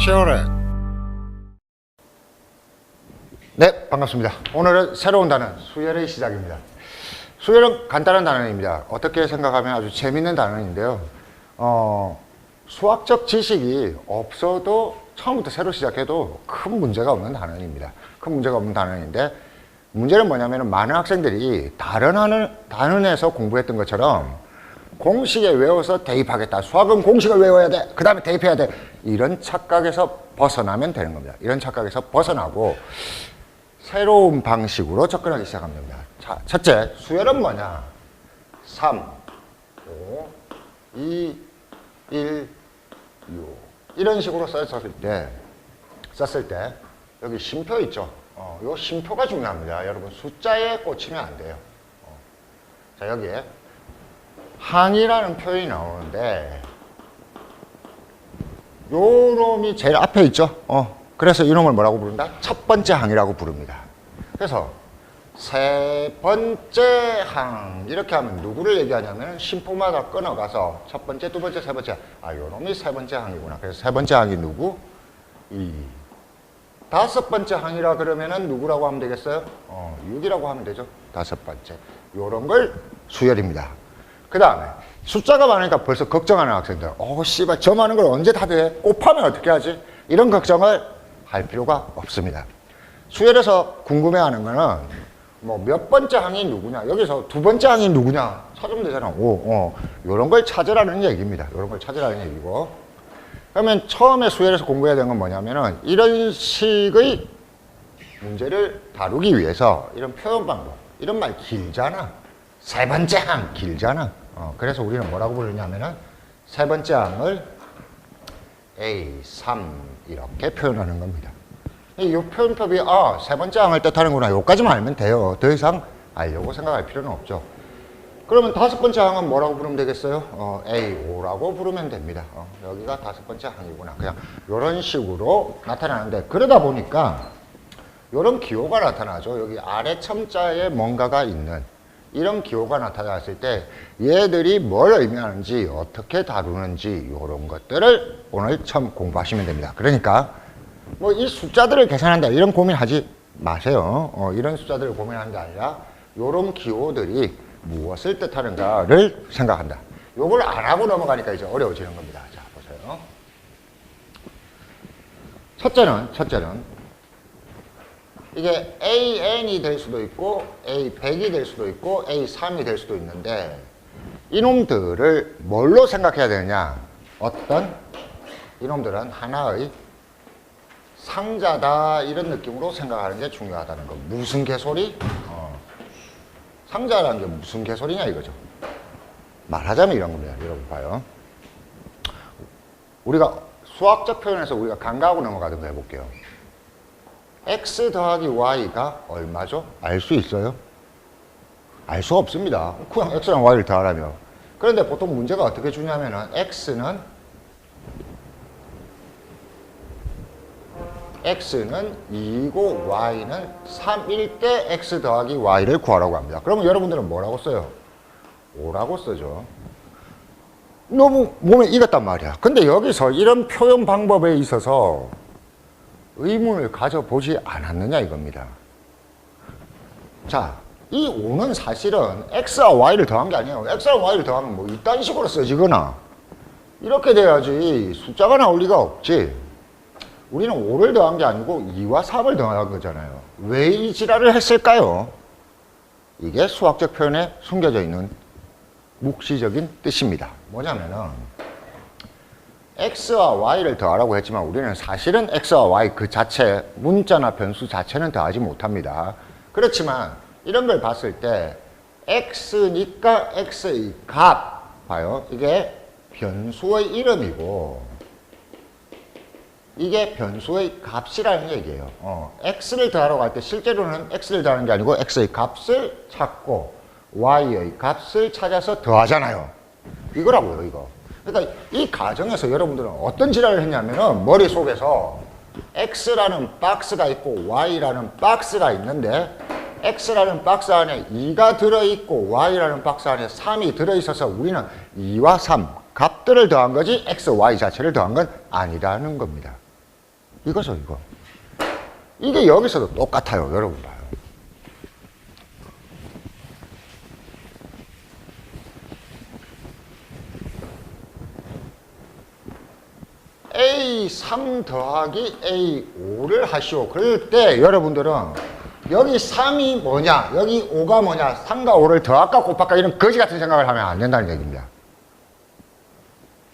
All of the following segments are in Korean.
치어렛. 네, 반갑습니다. 오늘은 새로운 단어 수열의 시작입니다. 수열은 간단한 단어입니다. 어떻게 생각하면 아주 재밌는 단어인데요. 수학적 지식이 없어도 처음부터 새로 시작해도 큰 문제가 없는 단어입니다. 큰 문제가 없는 단어인데, 문제는 뭐냐면 많은 학생들이 다른 단원에서 공부했던 것처럼 공식에 외워서 대입하겠다. 수학은 공식을 외워야 돼. 그 다음에 대입해야 돼. 이런 착각에서 벗어나면 되는 겁니다. 이런 착각에서 벗어나고 새로운 방식으로 접근하기 시작하면 됩니다. 자, 첫째, 수열은 뭐냐? 3, 5, 2, 1, 6 이런 식으로 썼을 때 여기 쉼표 있죠? 요 쉼표가 중요합니다. 여러분 숫자에 꽂히면 안 돼요. 자, 여기에 항이라는 표현이 나오는데 요 놈이 제일 앞에 있죠? 그래서 이 놈을 뭐라고 부른다? 첫 번째 항이라고 부릅니다. 그래서 세 번째 항 이렇게 하면 누구를 얘기하냐면 쉼표마다 끊어가서 첫 번째, 두 번째, 세 번째. 요 놈이 세 번째 항이구나. 그래서 세 번째 항이 누구? 2. 다섯 번째 항이라 그러면은 누구라고 하면 되겠어요? 6이라고 하면 되죠. 다섯 번째. 요런 걸 수열입니다. 그 다음에 숫자가 많으니까 벌써 걱정하는 학생들. 씨발 저 많은 걸 언제 다 돼? 곱하면 어떻게 하지? 이런 걱정을 할 필요가 없습니다. 수열에서 궁금해하는 거는 뭐 몇 번째 항이 누구냐? 여기서 두 번째 항이 누구냐? 찾으면 되잖아. 요런 걸 찾으라는 얘기입니다. 요런 걸 찾으라는 얘기고. 그러면 처음에 수열에서 공부해야 되는 건 뭐냐면은 이런 식의 문제를 다루기 위해서 이런 표현 방법, 이런 말 길잖아. 세 번째 항 길잖아. 그래서 우리는 뭐라고 부르냐면은 세 번째 항을 A3 이렇게 표현하는 겁니다. 이 표현법이 세 번째 항을 뜻하는구나. 요까지만 알면 돼요. 더 이상 알려고 생각할 필요는 없죠. 그러면 다섯 번째 항은 뭐라고 부르면 되겠어요? A5라고 부르면 됩니다. 여기가 다섯 번째 항이구나. 그냥 이런 식으로 나타나는데, 그러다 보니까 이런 기호가 나타나죠. 여기 아래 첨자에 뭔가가 있는 이런 기호가 나타났을 때 얘들이 뭘 의미하는지 어떻게 다루는지 이런 것들을 오늘 처음 공부하시면 됩니다. 그러니까 뭐 이 숫자들을 계산한다 이런 고민하지 마세요. 이런 숫자들을 고민하는 게 아니라 이런 기호들이 무엇을 뜻하는가를 생각한다. 요걸 안 하고 넘어가니까 이제 어려워지는 겁니다. 자, 보세요. 첫째는 이게 AN이 될 수도 있고 A100이 될 수도 있고 A3이 될 수도 있는데 이놈들을 뭘로 생각해야 되느냐? 이놈들은 하나의 상자다 이런 느낌으로 생각하는 게 중요하다는 거. 무슨 개소리? 상자라는 게 무슨 개소리냐 이거죠. 말하자면 이런 겁니다. 여러분 봐요. 우리가 수학적 표현에서 우리가 간과하고 넘어가던 거 해볼게요. x 더하기 y가 얼마죠? 알 수 있어요? 알 수 없습니다. 그냥 x랑 y를 더하라며. 그런데 보통 문제가 어떻게 주냐면은 x는 2이고 y는 3일 때 x 더하기 y를 구하라고 합니다. 그러면 여러분들은 뭐라고 써요? 5라고 쓰죠. 너무 몸에 익었단 말이야. 근데 여기서 이런 표현 방법에 있어서 의문을 가져보지 않았느냐 이겁니다. 자, 이 5는 사실은 x와 y를 더한 게 아니에요. x와 y를 더하면 뭐 이딴 식으로 써지거나 이렇게 돼야지 숫자가 나올 리가 없지. 우리는 5를 더한 게 아니고 2와 3을 더한 거잖아요. 왜 이 지랄을 했을까요? 이게 수학적 표현에 숨겨져 있는 묵시적인 뜻입니다. 뭐냐면은 x와 y를 더하라고 했지만 우리는 사실은 x와 y 그 자체, 문자나 변수 자체는 더하지 못합니다. 그렇지만 이런 걸 봤을 때 x니까 x의 값, 봐요. 이게 변수의 이름이고 이게 변수의 값이라는 얘기예요. x를 더하러 갈 때 실제로는 x를 더하는 게 아니고 x의 값을 찾고 y의 값을 찾아서 더하잖아요. 이거라고요, 이거. 그러니까 이 과정에서 여러분들은 어떤 지랄을 했냐면은 머릿속에서 x라는 박스가 있고 y라는 박스가 있는데 x라는 박스 안에 2가 들어있고 y라는 박스 안에 3이 들어있어서 우리는 2와 3 값들을 더한 거지 x, y 자체를 더한 건 아니라는 겁니다. 이거죠, 이거. 이게 여기서도 똑같아요. 여러분 봐요. A3 더하기 A5를 하시오. 그럴 때 여러분들은 여기 3이 뭐냐, 여기 5가 뭐냐, 3과 5를 더할까 곱할까 이런 거지 같은 생각을 하면 안 된다는 얘기입니다.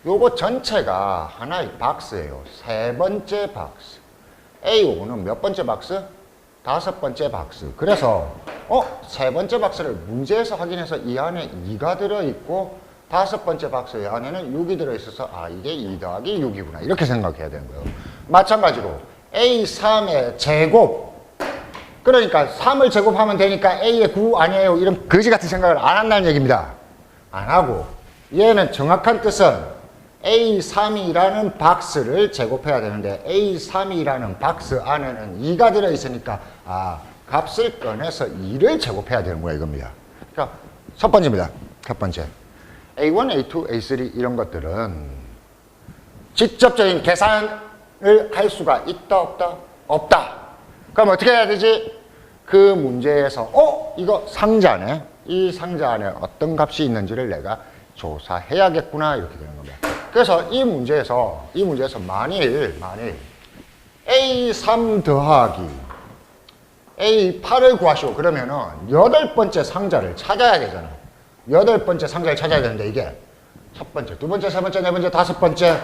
요거 전체가 하나의 박스예요. 세 번째 박스. A5는 몇 번째 박스? 다섯 번째 박스. 그래서 세 번째 박스를 문제에서 확인해서 이 안에 2가 들어있고 다섯 번째 박스의 안에는 6이 들어있어서 이게 2 더하기 6이구나 이렇게 생각해야 되는 거예요. 마찬가지로 A3의 제곱, 그러니까 3을 제곱하면 되니까 A의 9 아니에요 이런 거지 같은 생각을 안 한다는 얘기입니다. 안 하고 얘는 정확한 뜻은 A3이라는 박스를 제곱해야 되는데 A3이라는 박스 안에는 2가 들어있으니까 값을 꺼내서 2를 제곱해야 되는 거야 이겁니다. 자, 첫 번째입니다. 첫 번째. A1, A2, A3 이런 것들은 직접적인 계산을 할 수가 있다 없다? 없다. 그럼 어떻게 해야 되지? 그 문제에서 이거 상자네. 이 상자 안에 어떤 값이 있는지를 내가 조사해야겠구나 이렇게 되는 겁니다. 그래서 이 문제에서 만일 A3 더하기 A8을 구하시오. 그러면은 여덟 번째 상자를 찾아야 되잖아. 여덟 번째 상자를 찾아야 되는데 이게 첫 번째, 두 번째, 세 번째, 네 번째, 다섯 번째,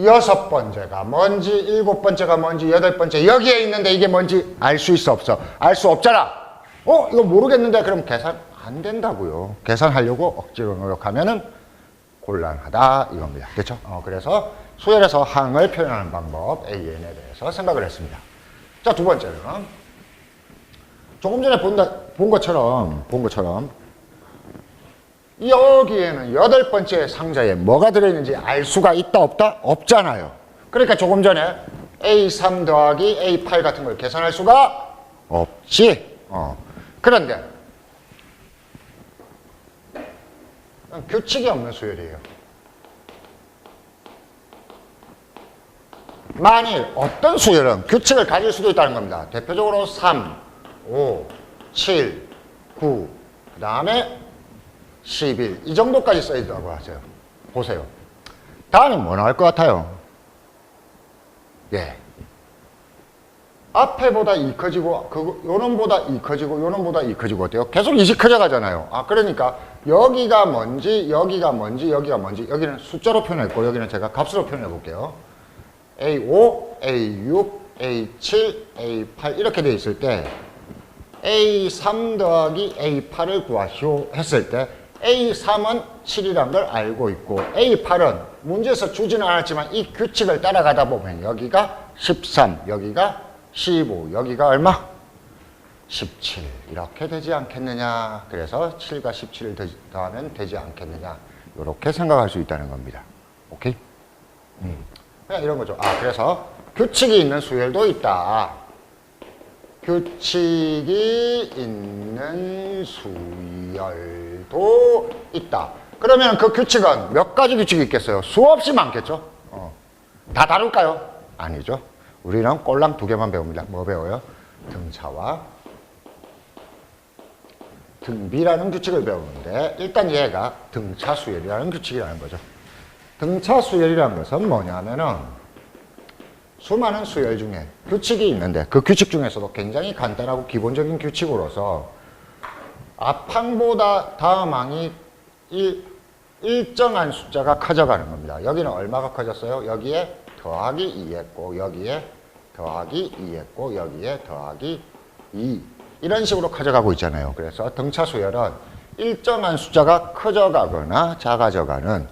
여섯 번째가 뭔지, 일곱 번째가 뭔지, 여덟 번째 여기에 있는데 이게 뭔지 알 수 있어 없어? 알 수 없잖아. 이거 모르겠는데 그럼 계산 안 된다고요. 계산하려고 억지로 노력하면은 곤란하다 이겁니다. 그렇죠? 그래서 수열에서 항을 표현하는 방법 AN에 대해서 생각을 했습니다. 자, 두 번째는 조금 전에 본 것처럼 여기에는 여덟 번째 상자에 뭐가 들어있는지 알 수가 있다 없다? 없잖아요. 그러니까 조금 전에 A3 더하기 A8 같은 걸 계산할 수가 없지. 그런데 규칙이 없는 수열이에요. 만일 어떤 수열은 규칙을 가질 수도 있다는 겁니다. 대표적으로 3, 5, 7, 9, 그 다음에 11 이 정도까지 써있다고 하세요. 보세요. 다음에 뭐 나올 것 같아요? 예. 앞에보다 2 커지고 요놈보다 2 커지고 요놈보다 2 커지고 어때요? 계속 2씩 커져가잖아요. 그러니까 여기가 뭔지 여기가 뭔지 여기가 뭔지 여기는 숫자로 표현했고 여기는 제가 값으로 표현해 볼게요. A5, A6, A7, A8 이렇게 돼 있을 때 A3 더하기 A8을 구하시오 했을 때 A3은 7이란 걸 알고 있고 A8은 문제에서 주지는 않았지만 이 규칙을 따라가다 보면 여기가 13, 여기가 15, 여기가 얼마? 17 이렇게 되지 않겠느냐. 그래서 7과 17을 더하면 되지 않겠느냐. 이렇게 생각할 수 있다는 겁니다. 오케이? 그냥 이런 거죠. 그래서 규칙이 있는 수열도 있다. 규칙이 있는 수열도 있다. 그러면 그 규칙은 몇 가지 규칙이 있겠어요? 수없이 많겠죠? 다 다룰까요? 아니죠. 우리는 꼴랑 2개만 배웁니다. 뭐 배워요? 등차와 등비라는 규칙을 배우는데 일단 얘가 등차 수열이라는 규칙이라는 거죠. 등차 수열이라는 것은 뭐냐면은 수많은 수열 중에 규칙이 있는데 그 규칙 중에서도 굉장히 간단하고 기본적인 규칙으로서 앞항보다 다음 항이 일정한 숫자가 커져가는 겁니다. 여기는 얼마가 커졌어요? 여기에 더하기 2 했고 여기에 더하기 2 했고 여기에 더하기 2 이런 식으로 커져가고 있잖아요. 그래서 등차 수열은 일정한 숫자가 커져가거나 작아져가는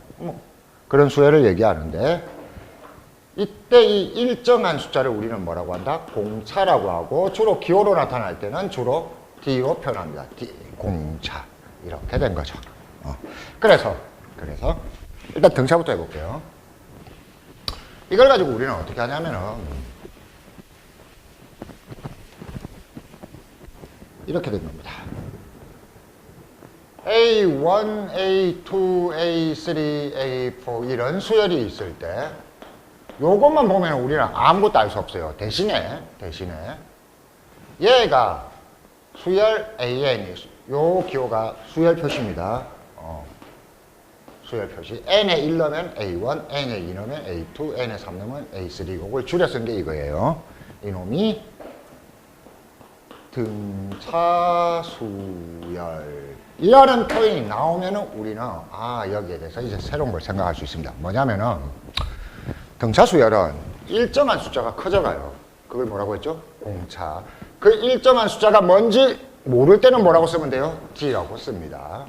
그런 수열을 얘기하는데 이때 이 일정한 숫자를 우리는 뭐라고 한다? 공차라고 하고 주로 기호로 나타날 때는 주로 D로 표현합니다. D, 공차 이렇게 된 거죠. 그래서 일단 등차부터 해볼게요. 이걸 가지고 우리는 어떻게 하냐면은 이렇게 된 겁니다. A1, A2, A3, A4 이런 수열이 있을 때 요것만 보면 우리는 아무것도 알 수 없어요. 대신에 얘가 수열 AN, 요 기호가 수열 표시입니다. 수열 표시. n에 1 넣으면 A1, n에 2 넣으면 A2, n에 3 넣으면 A3. 이걸 줄여 쓴 게 이거예요. 이놈이 등차 수열. 이라는 표현이 나오면 우리는 여기에 대해서 이제 새로운 걸 생각할 수 있습니다. 뭐냐면은 등차 수열은 일정한 숫자가 커져가요. 그걸 뭐라고 했죠? 공차. 그 일정한 숫자가 뭔지 모를 때는 뭐라고 쓰면 돼요? D라고 씁니다.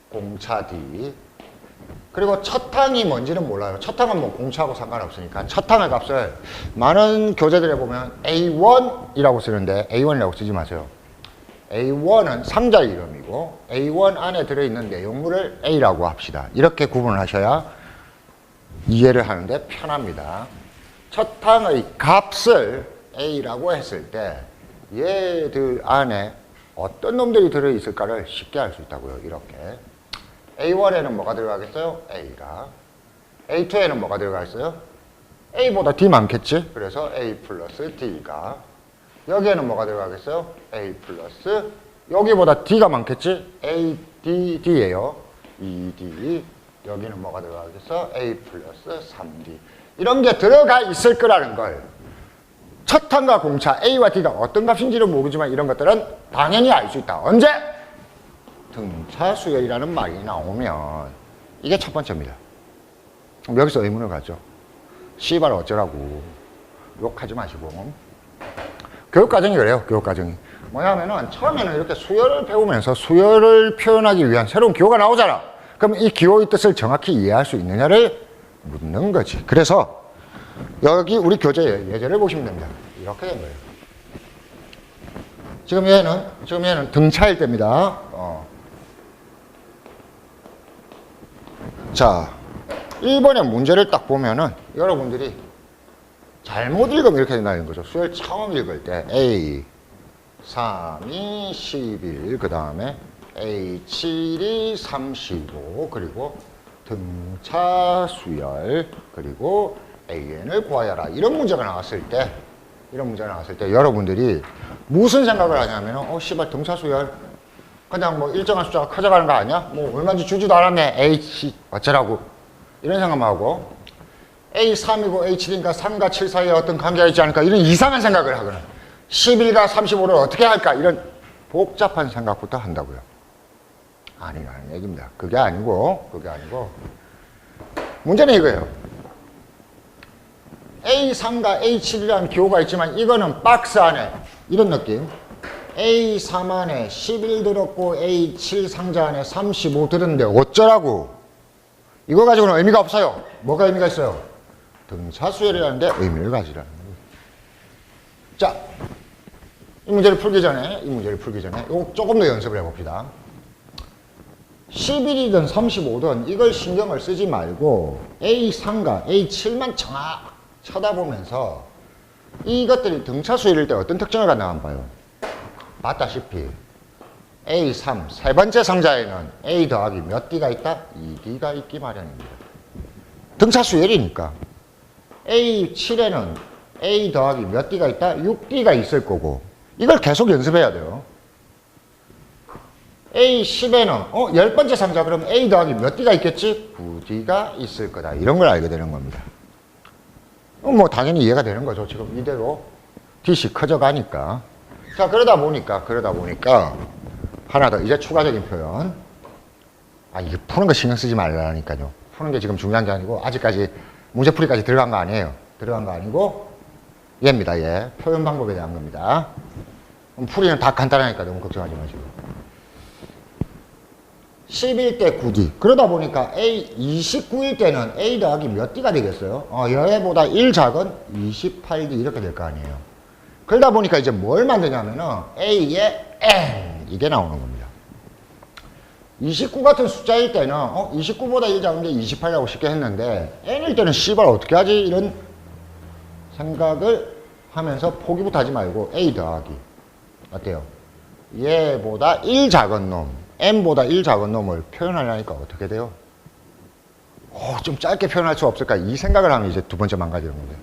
공차 D. 그리고 첫 항이 뭔지는 몰라요. 첫 항은 뭐 공차하고 상관없으니까 첫 항의 값을 많은 교재들에 보면 A1이라고 쓰는데 A1이라고 쓰지 마세요. A1은 상자 이름이고 A1 안에 들어있는 내용물을 A라고 합시다. 이렇게 구분을 하셔야 이해를 하는데 편합니다. 첫 항의 값을 A라고 했을 때 얘들 안에 어떤 놈들이 들어있을까를 쉽게 알 수 있다고요. 이렇게 A1에는 뭐가 들어가겠어요? A가. A2에는 뭐가 들어가겠어요? A보다 D 많겠지? 그래서 A 플러스 D가. 여기에는 뭐가 들어가겠어요? A 플러스 여기보다 D가 많겠지? A, D, D예요. 2D. 여기는 뭐가 들어가겠어? A 플러스 3D. 이런 게 들어가 있을 거라는 걸. 첫 항과 공차 A와 D가 어떤 값인지는 모르지만 이런 것들은 당연히 알 수 있다. 언제? 등차 수열이라는 말이 나오면 이게 첫 번째입니다. 그럼 여기서 의문을 가죠. 씨발 어쩌라고 욕하지 마시고. 교육과정이 그래요. 교육과정이 뭐냐면은 처음에는 이렇게 수열을 배우면서 수열을 표현하기 위한 새로운 기호가 나오잖아. 그럼 이 기호의 뜻을 정확히 이해할 수 있느냐를 묻는 거지. 그래서 여기 우리 교재의 예제를 보시면 됩니다. 이렇게 된 거예요. 지금 얘는 등차일 때입니다. 자, 1번의 문제를 딱 보면은 여러분들이 잘못 읽으면 이렇게 된다는 거죠. 수열 처음 읽을 때 A 3이 11, 그 다음에 A 7이 35, 그리고 등차 수열, 그리고 AN을 구하여라. 이런 문제가 나왔을 때 여러분들이 무슨 생각을 하냐면 씨발 등차 수열 그냥 뭐 일정한 숫자가 커져가는 거 아니야? 뭐 얼마인지 주지도 않았네. H 어쩌라고 이런 생각만 하고 A3이고 A7인가 3과 7 사이에 어떤 관계가 있지 않을까 이런 이상한 생각을 하거나 11과 35를 어떻게 할까 이런 복잡한 생각부터 한다고요. 아니라는 얘기입니다. 그게 아니고 문제는 이거예요. A3과 A7이라는 기호가 있지만 이거는 박스 안에 이런 느낌. A3 안에 11 들었고 A7 상자 안에 35 들었는데 어쩌라고. 이거 가지고는 의미가 없어요. 뭐가 의미가 있어요? 등차 수열이라는데 의미를 가지라는 거예요. 자, 이 문제를 풀기 전에 이거 조금 더 연습을 해봅시다. 11이든 35든 이걸 신경을 쓰지 말고 A3과 A7만 정확 쳐다보면서 이것들이 등차 수열일 때 어떤 특징을 갖나 한번 봐요. 봤다시피 A3 세 번째 상자에는 A 더하기 몇 D가 있다? 2D가 있기 마련입니다. 등차 수열이니까. A7에는 A 더하기 몇 D가 있다? 6D가 있을 거고 이걸 계속 연습해야 돼요. A10에는 10번째 상자 그럼 A 더하기 몇 D가 있겠지? 9D가 있을 거다. 이런 걸 알게 되는 겁니다. 뭐 당연히 이해가 되는 거죠. 지금 이대로 D씩 커져가니까. 자, 그러다 보니까 하나 더 이제 추가적인 표현. 이게 푸는 거 신경 쓰지 말라니까요. 푸는 게 지금 중요한 게 아니고 아직까지 문제풀이까지 들어간 거 아니에요. 들어간 거 아니고 얘입니다. 얘 표현 방법에 대한 겁니다. 풀이는 다 간단하니까 너무 걱정하지 마시고. 11대 9D. 그러다 보니까 A 29일 때는 A 더하기 몇 D가 되겠어요? 얘보다 1 작은 28D 이렇게 될 거 아니에요. 그러다 보니까 이제 뭘 만드냐면은 A의 N 이게 나오는 겁니다. 29 같은 숫자일 때는 29보다 1 작은 게 28이라고 쉽게 했는데 N일 때는 씨발 어떻게 하지? 이런 생각을 하면서 포기부터 하지 말고 A 더하기 어때요? 얘보다 1 작은 놈 N보다 1 작은 놈을 표현하려니까 어떻게 돼요? 좀 짧게 표현할 수 없을까? 이 생각을 하면 이제 두 번째 망가지는 거예요.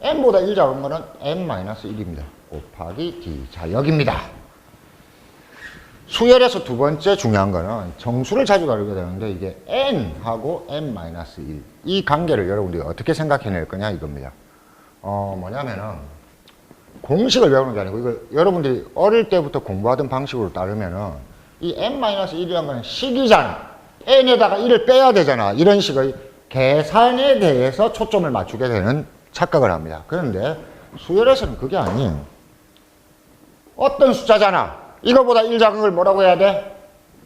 n보다 1 작은 거는 n-1입니다. 곱하기 d. 자, 여기입니다. 수열에서 두 번째 중요한 거는 정수를 자주 다루게 되는데 이게 n하고 n-1. 이 관계를 여러분들이 어떻게 생각해낼 거냐 이겁니다. 뭐냐면은 공식을 배우는 게 아니고 이걸 여러분들이 어릴 때부터 공부하던 방식으로 따르면은 이 n-1이라는 건 식이잖아. n에다가 1을 빼야 되잖아. 이런 식의 계산에 대해서 초점을 맞추게 되는 착각을 합니다. 그런데 수열에서는 그게 아니에요. 어떤 숫자잖아. 이거보다 1 작은 걸 뭐라고 해야 돼?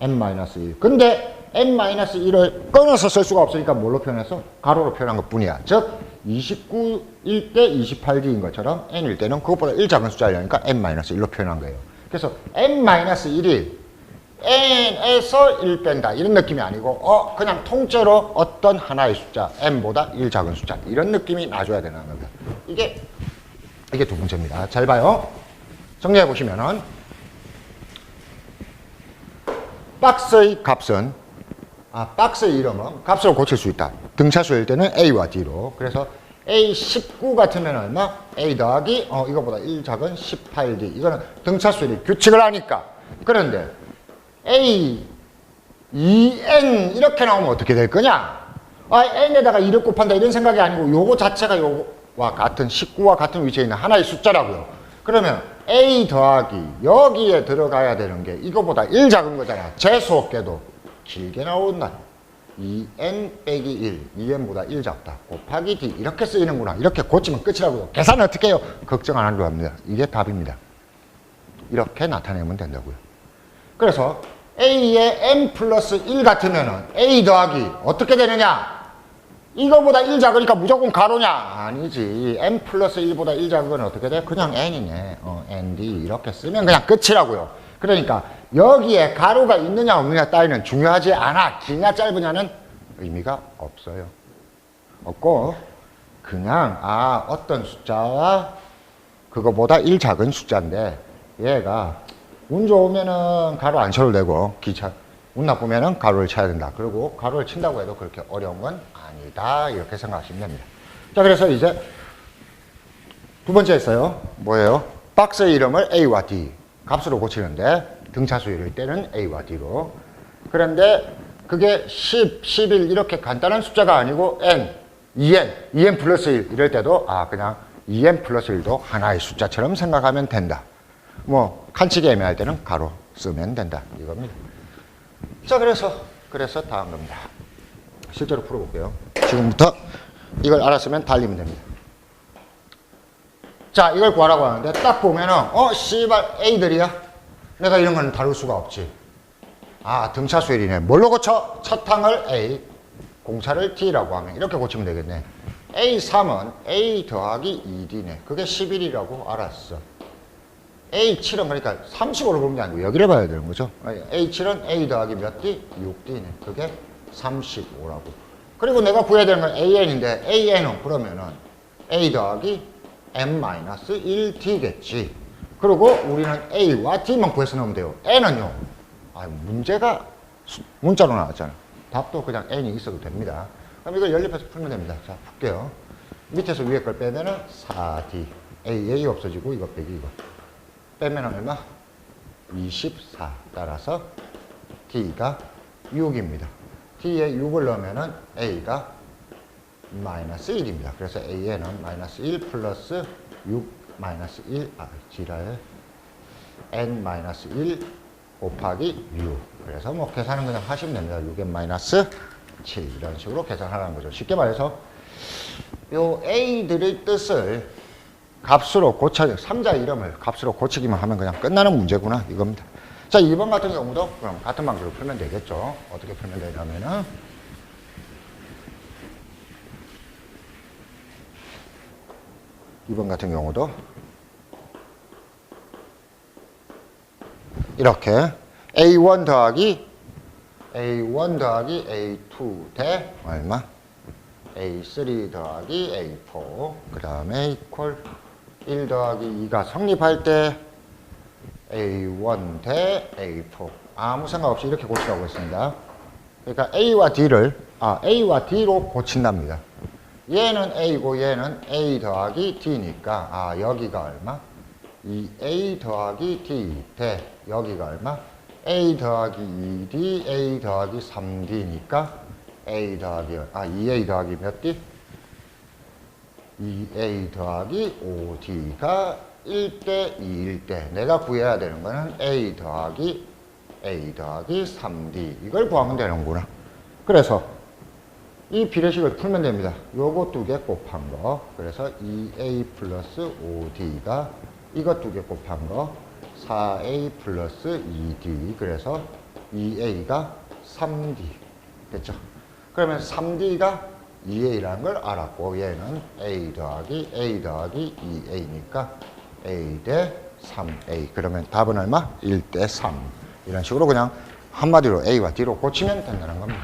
n-1. 근데 n-1을 끊어서 쓸 수가 없으니까 뭘로 표현해서? 가로로 표현한 것 뿐이야. 즉 29일 때 28D인 것처럼 n일 때는 그것보다 1 작은 숫자이니까 n-1로 표현한 거예요. 그래서 n-1이 n에서 1 뺀다 이런 느낌이 아니고 그냥 통째로 어떤 하나의 숫자 n보다 1 작은 숫자 이런 느낌이 나줘야 되는 겁니다. 이게 두 번째입니다. 잘 봐요. 정리해 보시면은 박스의 값은 박스의 이름은 값으로 고칠 수 있다. 등차수일 때는 a와 d로. 그래서 a19 같으면 얼마? a 더하기 이거보다 1 작은 18d. 이거는 등차수율이 규칙을 하니까. 그런데 a 2n 이렇게 나오면 어떻게 될 거냐? n에다가 2를 곱한다 이런 생각이 아니고 요거 자체가 요거와 같은 19와 같은 위치에 있는 하나의 숫자라고요. 그러면 a 더하기 여기에 들어가야 되는 게 이거보다 1 작은 거잖아. 재수없게도 길게 나온다. 2n 빼기 1, 2n보다 1 작다. 곱하기 d 이렇게 쓰이는구나. 이렇게 고치면 끝이라고요. 계산 어떻게 해요? 걱정 안 하려고 합니다. 이게 답입니다. 이렇게 나타내면 된다고요. 그래서 a의 n 플러스 1 같으면은 a 더하기 어떻게 되느냐? 이거보다 1 작으니까 무조건 가로냐? 아니지. n 플러스 1보다 1 작은 건 어떻게 돼? 그냥 n이네. nd 이렇게 쓰면 그냥 끝이라고요. 그러니까 여기에 가로가 있느냐 없느냐 따위는 중요하지 않아. 기냐 짧으냐는 의미가 없어요. 없고 그냥 어떤 숫자와 그거보다 1 작은 숫자인데 얘가 운 좋으면은 가로 안 쳐도 되고 운 나쁘면은 가로를 쳐야 된다. 그리고 가로를 친다고 해도 그렇게 어려운 건 아니다. 이렇게 생각하시면 됩니다. 자, 그래서 이제 두 번째 있어요. 뭐예요? 박스의 이름을 a와 d 값으로 고치는데 등차수일 때는 a와 d로. 그런데 그게 10, 11 이렇게 간단한 숫자가 아니고 n, 2n 플러스 1 이럴 때도 그냥 2n 플러스 1도 하나의 숫자처럼 생각하면 된다. 뭐 칸치기 애매할 때는 가로 쓰면 된다 이겁니다. 자, 그래서 다음 겁니다. 실제로 풀어볼게요. 지금부터 이걸 알았으면 달리면 됩니다. 자, 이걸 구하라고 하는데 딱 보면은 씨발 a들이야. 내가 이런 건 다룰 수가 없지. 등차수열이네. 뭘로 고쳐? 첫 항을 a, 공차를 t라고 하면 이렇게 고치면 되겠네. a3은 a 더하기 2d네. 그게 11이라고 알았어. A7은 그러니까 35로 보는 게 아니고 여기를 봐야 되는 거죠. A7은 A 더하기 몇 D? 6D네. 그게 35라고. 그리고 내가 구해야 되는 건 AN인데 AN은 그러면은 A 더하기 n-1D겠지. 그리고 우리는 A와 D만 구해서 넣으면 돼요. N은요. 문제가 문자로 나왔잖아. 답도 그냥 N이 있어도 됩니다. 그럼 이걸 연립해서 풀면 됩니다. 자, 풀게요. 밑에서 위에 걸 빼면은 4D. A 없어지고 이거 빼기 이거. 빼면 얼마? 24. 따라서 D가 6입니다. D에 6을 넣으면은 A가 마이너스 1입니다. 그래서 A에는 마이너스 1 플러스 6 마이너스 1, 지랄 N 마이너스 1 곱하기 6. 그래서 뭐 계산은 그냥 하시면 됩니다. 6N 마이너스 7 이런 식으로 계산하라는 거죠. 쉽게 말해서 요 A들의 뜻을 값으로 고쳐, 3자 이름을 값으로 고치기만 하면 그냥 끝나는 문제구나 이겁니다. 자, 2번 같은 경우도 그럼 같은 방식으로 풀면 되겠죠. 어떻게 풀면 되냐면은 2번 같은 경우도 이렇게 A1 더하기 A2 대 얼마? A3 더하기 A4 그 다음에 이퀄 1 더하기 2가 성립할 때 A1 대 A4 아무 생각 없이 이렇게 고치라고 했습니다. 그러니까 A와 D로 고친답니다. 얘는 A고 얘는 A 더하기 D니까 여기가 얼마? 2A 더하기 D 대 여기가 얼마? A 더하기 2D A 더하기 3D니까 2A 더하기 몇 D? 2A 더하기 5D가 1대 2일 때 내가 구해야 되는 거는 A 더하기 3D 이걸 구하면 되는구나. 그래서 이 비례식을 풀면 됩니다. 요거 두 개 곱한 거. 그래서 2A 플러스 5D가 이것 두 개 곱한 거 4A 플러스 2D. 그래서 2A가 3D. 됐죠? 그러면 3D가 2A라는 걸 알았고 얘는 A 더하기 2A니까 A 대 3A. 그러면 답은 얼마? 1대 3. 이런 식으로 그냥 한마디로 A와 D로 고치면 된다는 겁니다.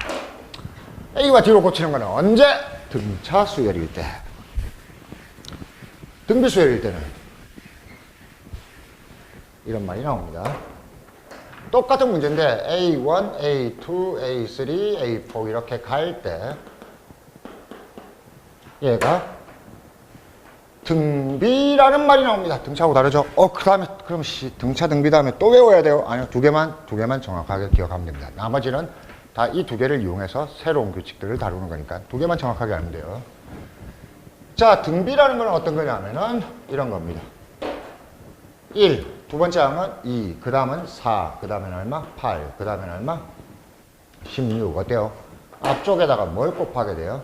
A와 D로 고치는 거는 언제? 등차 수열일 때. 등비 수열일 때는 이런 말이 나옵니다. 똑같은 문제인데 A1, A2, A3, A4 이렇게 갈 때 얘가 등비라는 말이 나옵니다. 등차하고 다르죠? 그 다음에 그럼 등차 등비 다음에 또 외워야 돼요? 아니요, 두 개만 정확하게 기억하면 됩니다. 나머지는 다 이 두 개를 이용해서 새로운 규칙들을 다루는 거니까 두 개만 정확하게 알면 돼요. 자, 등비라는 건 어떤 거냐면은 이런 겁니다. 1, 두 번째 항은 2, 그 다음은 4, 그 다음엔 얼마? 8, 그 다음엔 얼마? 16. 어때요? 앞쪽에다가 뭘 곱하게 돼요?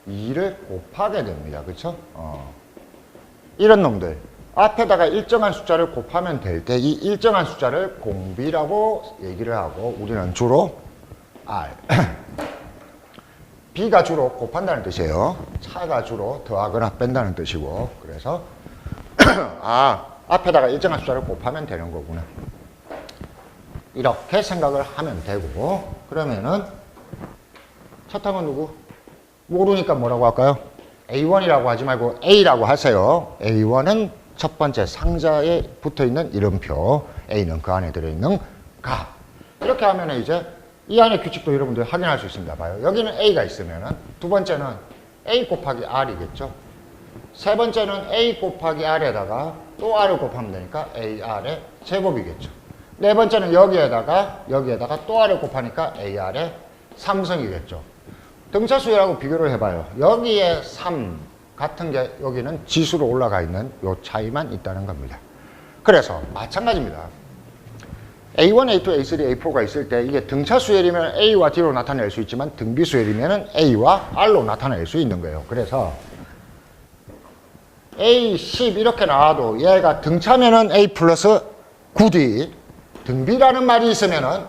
2를 곱하게 됩니다. 그쵸? 이런 놈들. 앞에다가 일정한 숫자를 곱하면 될 때 이 일정한 숫자를 공비라고 얘기를 하고 우리는 주로 R. B가 주로 곱한다는 뜻이에요. 차가 주로 더하거나 뺀다는 뜻이고. 그래서 앞에다가 일정한 숫자를 곱하면 되는 거구나. 이렇게 생각을 하면 되고. 그러면은 첫 항은 누구? 모르니까 뭐라고 할까요? A1이라고 하지 말고 A라고 하세요. A1은 첫 번째 상자에 붙어있는 이름표, A는 그 안에 들어있는 값. 이렇게 하면 이제 이 안에 규칙도 여러분들 확인할 수 있습니다. 봐요. 여기는 A가 있으면은 두 번째는 A 곱하기 R이겠죠. 세 번째는 A 곱하기 R에다가 또 R을 곱하면 되니까 AR의 제곱이겠죠. 네 번째는 여기에다가 또 R을 곱하니까 AR의 3승이겠죠. 등차 수열하고 비교를 해봐요. 여기에 3 같은 게 여기는 지수로 올라가 있는 요 차이만 있다는 겁니다. 그래서 마찬가지입니다. A1, A2, A3, A4가 있을 때 이게 등차 수열이면 A와 D로 나타낼 수 있지만 등비 수열이면 A와 R로 나타낼 수 있는 거예요. 그래서 A10 이렇게 나와도 얘가 등차면은 A 플러스 9D, 등비라는 말이 있으면은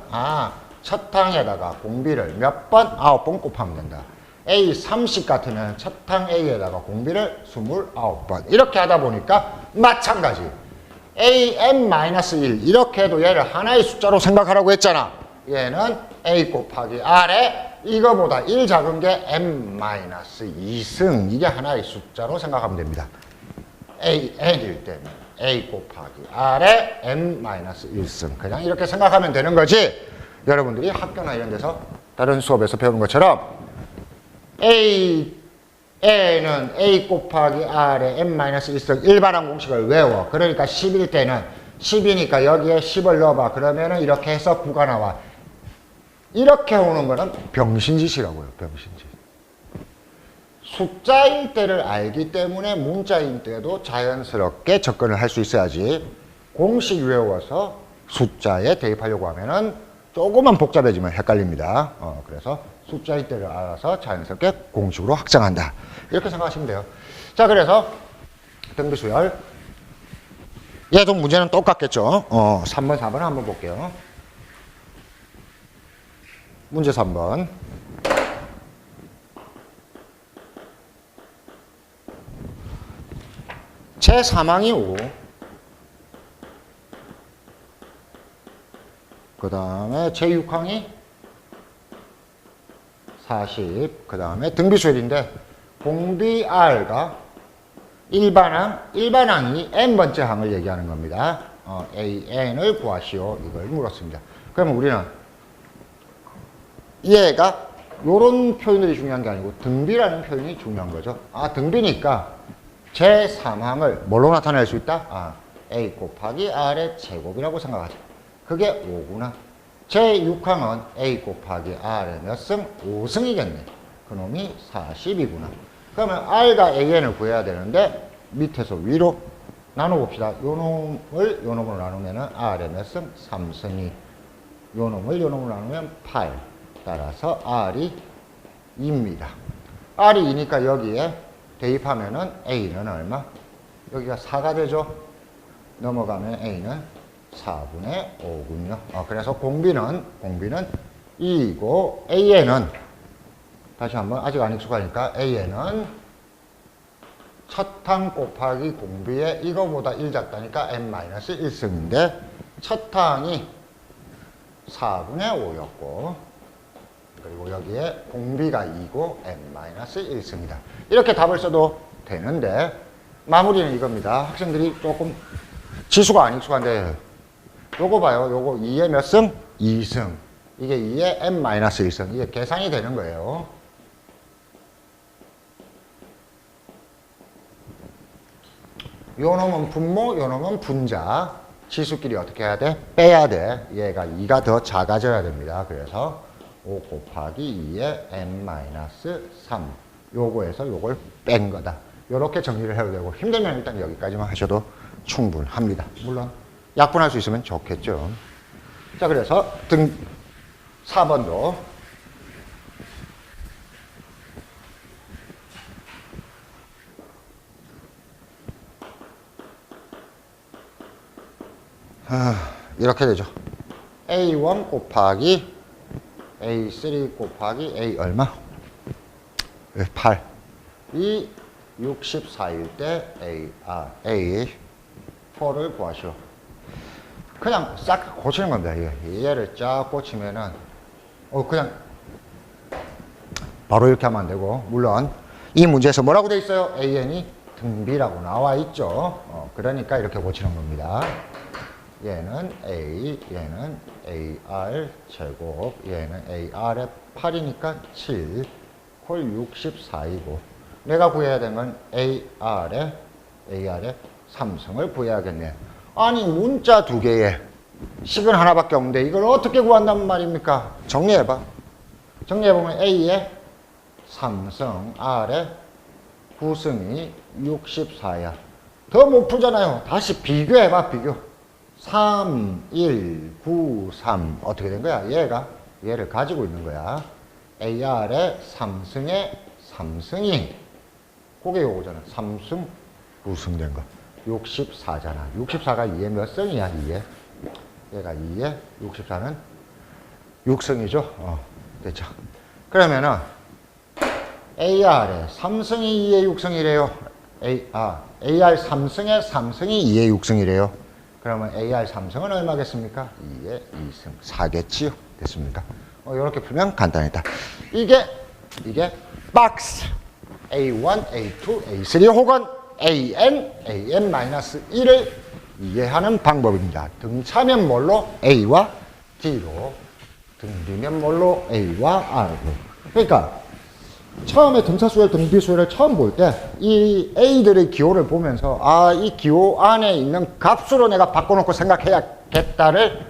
첫 항에다가 공비를 몇 번? 9번 곱하면 된다. A30 같으면 첫 항 A에다가 공비를 29번. 이렇게 하다 보니까 마찬가지. AM-1 이렇게 해도 얘를 하나의 숫자로 생각하라고 했잖아. 얘는 A 곱하기 R에 이거보다 1 작은 게 M-2승. 이게 하나의 숫자로 생각하면 됩니다. AN일 때는 A 곱하기 R에 M-1승. 그냥 이렇게 생각하면 되는 거지. 여러분들이 학교나 이런 데서 다른 수업에서 배우는 것처럼 A는 A 곱하기 R에 M-1승 일반항 공식을 외워. 그러니까 10일 때는 10이니까 여기에 10을 넣어봐. 그러면은 이렇게 해서 9가 나와. 이렇게 오는 거는 병신짓이라고요. 병신짓. 숫자일 때를 알기 때문에 문자일 때도 자연스럽게 접근을 할 수 있어야지. 공식 외워서 숫자에 대입하려고 하면은 조금만 복잡해지면 헷갈립니다. 그래서 숫자일 때를 알아서 자연스럽게 공식으로 확장한다. 이렇게 생각하시면 돼요. 자, 그래서 등비수열. 얘도 문제는 똑같겠죠. 3번, 4번 한번 볼게요. 문제 3번. 제3항이 5. 그 다음에 제6항이 40. 그 다음에 등비수열인데 공비 R가 일반항이 n번째 항을 얘기하는 겁니다. AN을 구하시오. 이걸 물었습니다. 그러면 우리는 얘가 요런 표현들이 중요한 게 아니고 등비라는 표현이 중요한 거죠. 아, 등비니까 제3항을 뭘로 나타낼 수 있다? 아, A 곱하기 R의 제곱이라고 생각하자. 그게 5구나. 제6항은 A 곱하기 R의 몇 승? 5승이겠네. 그놈이 40이구나. 그러면 R과 AN을 구해야 되는데 밑에서 위로 나눠봅시다. 요 놈으로 나누면 R의 몇 승? 3승이. 요 놈으로 나누면 8. 따라서 R이 2입니다. R이 2니까 여기에 대입하면은 A는 얼마? 여기가 4가 되죠? 넘어가면 A는 4분의 5군요. 그래서 공비는 2이고 AN은 다시 한번 아직 안 익숙하니까 AN은 첫 항 곱하기 공비에 이거보다 1 작다니까 n-1승인데 첫 항이 4분의 5였고 그리고 여기에 공비가 2고 n-1승이다. 이렇게 답을 써도 되는데 마무리는 이겁니다. 학생들이 조금 지수가 안 익숙한데 요거 봐요. 요거 2의 몇 승? 2승. 이게 2의 n-1승. 이게 계산이 되는 거예요. 요 놈은 분모, 요 놈은 분자. 지수끼리 어떻게 해야 돼? 빼야 돼. 얘가 2가 더 작아져야 됩니다. 그래서 5 곱하기 2의 n-3. 요거에서 요걸 뺀 거다. 요렇게 정리를 해도 되고 힘들면 일단 여기까지만 하셔도 충분합니다. 물론 약분할 수 있으면 좋겠죠. 자, 그래서 4번도 이렇게 되죠. A1 곱하기 A3 곱하기 A 얼마? 8. 이 64일 때 A4를 구하시오. 그냥 싹 고치는 겁니다. 얘를 쫙 고치면은 그냥 바로 이렇게 하면 안 되고 물론 이 문제에서 뭐라고 돼 있어요? AN이 등비라고 나와 있죠. 그러니까 이렇게 고치는 겁니다. 얘는 A, 얘는 AR 제곱, 얘는 AR의 8이니까 7, 콜 64이고 내가 구해야 되는 건 AR의 3승을 구해야겠네. 아니 문자 두 개에 식은 하나밖에 없는데 이걸 어떻게 구한단 말입니까? 정리해봐. 정리해보면 A의 3승, R의 9승이 64야. 더 못 풀잖아요. 다시 비교해봐, 비교. 3, 1, 9, 3 어떻게 된 거야? 얘를 가지고 있는 거야. AR의 3승의 3승이 그게 요거잖아. 3승 9승 된 거. 64잖아. 64가 2의 몇 승이야? 2의. 얘가 2의 64는 6승이죠. 됐죠. 그러면은 AR의 3승이 2의 6승이래요. AR 3승의 3승이 2의 6승이래요. 그러면 AR 3승은 얼마겠습니까? 2의 2승. 4겠지요. 됐습니까? 이렇게 풀면 간단했다. 이게 박스. A1, A2, A3 혹은 AN-1을 이해하는 방법입니다. 등차면 뭘로? A와 D로. 등비면 뭘로? A와 R로. 그러니까 처음에 등차수열, 등비수열을 처음 볼 때 이 A들의 기호를 보면서 이 기호 안에 있는 값으로 내가 바꿔놓고 생각해야겠다를